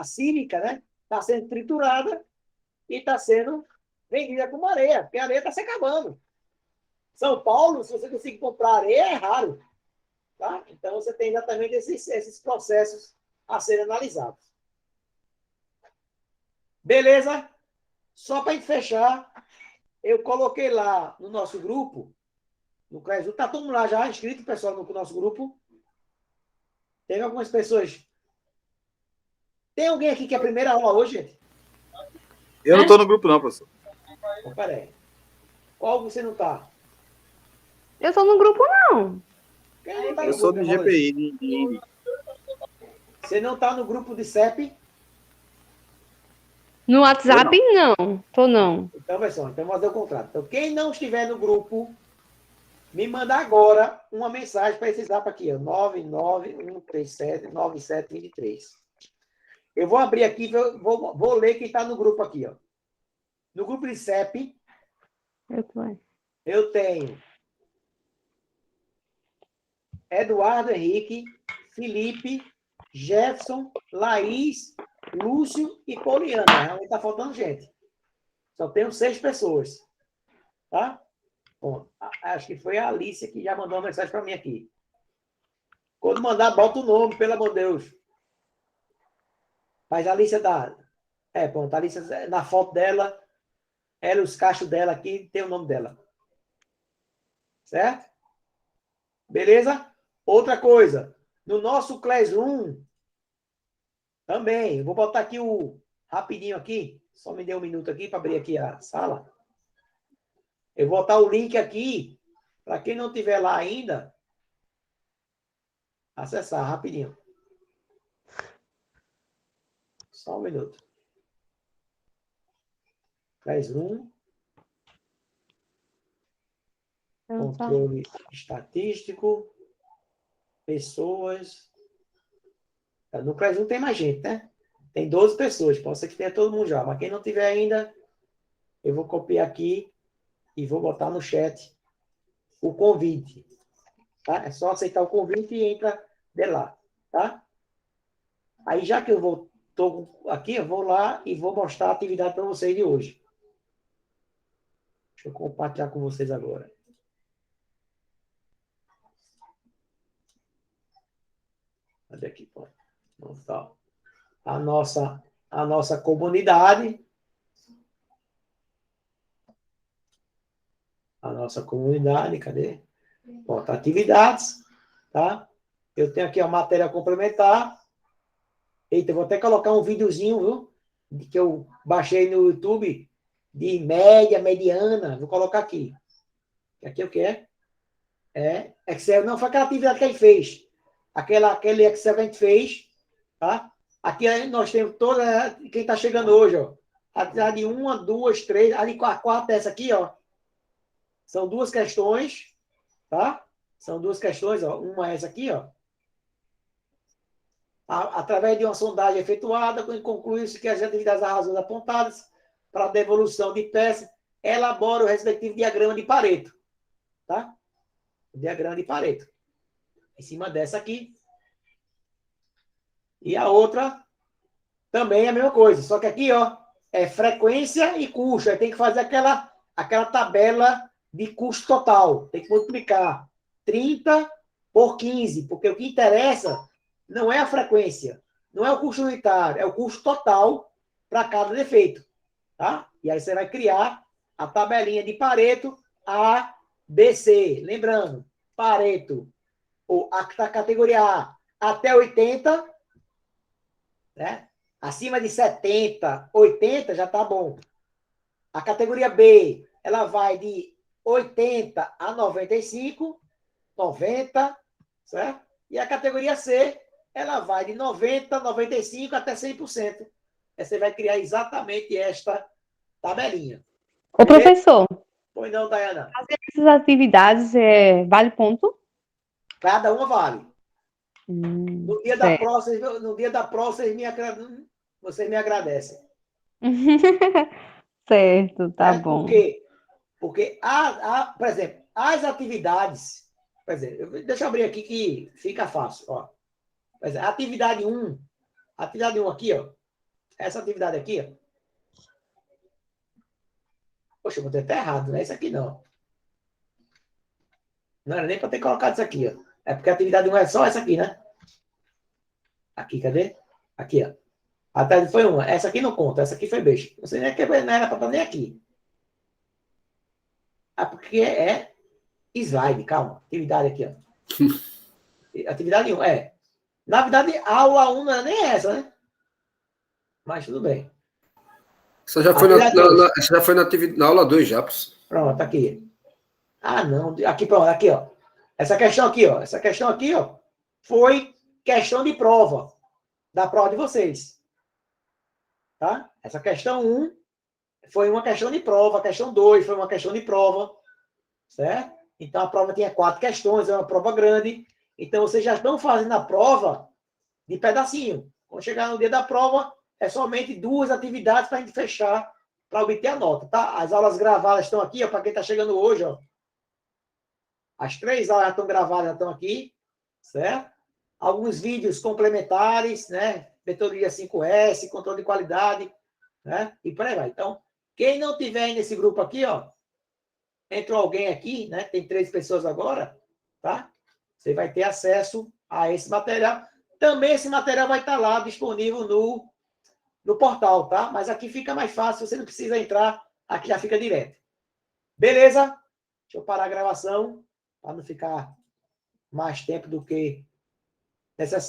sílica, né? Está sendo triturada e está sendo vendida como areia, porque a areia está se acabando. São Paulo, se você conseguir comprar areia, é raro. Tá? Então, você tem exatamente esses processos a serem analisados. Beleza? Só para fechar, eu coloquei lá no nosso grupo, no CRESU, está todo mundo lá já inscrito, pessoal, no nosso grupo. Tem algumas pessoas. Tem alguém aqui que é a primeira aula hoje, gente? Eu não estou no grupo, não, professor. Oh, peraí. Qual você não está? Eu sou no grupo, não. Quem não tá Eu no sou grupo, do GPI. Você não está no grupo de CEP? No WhatsApp, não. Tô não. Então, pessoal, então vamos fazer o contrato. Então, quem não estiver no grupo, me manda agora uma mensagem para esse zap aqui, ó, 991379723. Eu vou abrir aqui, vou ler quem está no grupo aqui, ó. No grupo de CEP, eu tenho Eduardo Henrique, Felipe, Jefferson, Laís, Lúcio e Poliana. Realmente está faltando gente. Só tenho 6 pessoas. Tá? Bom, acho que foi a Alice que já mandou uma mensagem para mim aqui. Quando mandar, bota o nome, pelo amor de Deus. Mas a Alice dá. Pronto, a Alice, na foto dela, ela, os cachos dela aqui, tem o nome dela. Certo? Beleza? Outra coisa. No nosso Classroom, também, eu vou botar aqui rapidinho aqui. Só me dê um minuto aqui para abrir aqui a sala. Eu vou botar o link aqui, para quem não tiver lá ainda, acessar rapidinho. Só um minuto. Classroom. Controle estatístico. Pessoas. No Classroom tem mais gente, né? Tem 12 pessoas. Pode ser que tenha todo mundo já. Mas quem não tiver ainda, eu vou copiar aqui e vou botar no chat o convite. Tá? É só aceitar o convite e entra de lá. Tá? Aí, já que eu estou aqui, eu vou lá e vou mostrar a atividade para vocês de hoje. Deixa eu compartilhar com vocês agora. Cadê aqui? Vamos tá. A nossa comunidade. A nossa comunidade, cadê? Bota atividades, tá? Eu tenho aqui a matéria complementar. Eita, eu vou até colocar um videozinho, viu? Que eu baixei no YouTube, de média, mediana. Vou colocar aqui. Aqui o que é? Excel. Não, foi aquela atividade que ele fez. Aquele Excel que a gente fez, tá? Aqui nós temos toda... Quem está chegando hoje, ó. Atividade de 1, 2, 3... Ali com a quarta, essa aqui, ó. São 2 questões, tá? São 2 questões, ó. Uma é essa aqui, ó. Através de uma sondagem efetuada, conclui-se que as atividades das razões apontadas para a devolução de peças elabora o respectivo diagrama de Pareto, tá? O diagrama de Pareto. Em cima dessa aqui. E a outra também é a mesma coisa, só que aqui, ó, é frequência e custo. Aí tem que fazer aquela tabela de custo total. Tem que multiplicar 30 por 15, porque o que interessa não é a frequência, não é o custo unitário, é o custo total para cada defeito. Tá? E aí você vai criar a tabelinha de Pareto A, B, C. Lembrando, Pareto, ou a categoria A até 80, né? Acima de 70, 80 já está bom. A categoria B, ela vai de 80 a 95, 90, certo? E a categoria C, ela vai de 90, 95 até 100%. Aí você vai criar exatamente esta tabelinha. Ô, professor, Pois não, Dayana. fazer essas atividades vale ponto? Cada uma vale. No dia da Certo. prova, vocês me agradecem. Certo, tá Certo? bom. Por quê? Porque, por exemplo, as atividades... Por exemplo, deixa eu abrir aqui que fica fácil. Ó. Por exemplo, atividade 1 aqui, ó. Essa atividade aqui, ó. Poxa, eu botei até errado, não é isso aqui não. Não era nem para ter colocado isso aqui, ó. É porque a atividade 1 é só essa aqui, né? Aqui, cadê? Aqui, ó. A atividade foi uma. Essa aqui não conta, essa aqui foi beijo. Você nem quer ver, não era para estar nem aqui. Ah, porque é slide, calma. Atividade aqui, ó. Atividade 1, Na verdade, a aula 1 não é nem essa, né? Mas tudo bem. Essa já foi essa já foi na aula 2 já, professor. Pronto, aqui. Ah, não. Aqui, pronto, aqui, ó. Essa questão aqui, ó, foi questão de prova. Da prova de vocês. Tá? Essa questão 1 foi uma questão de prova. A questão 2 foi uma questão de prova. Certo? Então, a prova tinha 4 questões, é uma prova grande. Então, vocês já estão fazendo a prova de pedacinho. Quando chegar no dia da prova, é somente 2 atividades para a gente fechar, para obter a nota, tá? As aulas gravadas estão aqui, ó, para quem está chegando hoje, ó. As 3 aulas já estão gravadas, já estão aqui, certo? Alguns vídeos complementares, né? Metodologia 5S, controle de qualidade, né? E por aí vai. Então, quem não tiver nesse grupo aqui, ó, entrou alguém aqui, né? Tem 3 pessoas agora, tá? Você vai ter acesso a esse material. Também esse material vai estar lá disponível no portal, tá? Mas aqui fica mais fácil, você não precisa entrar, aqui já fica direto. Beleza? Deixa eu parar a gravação, para não ficar mais tempo do que necessário.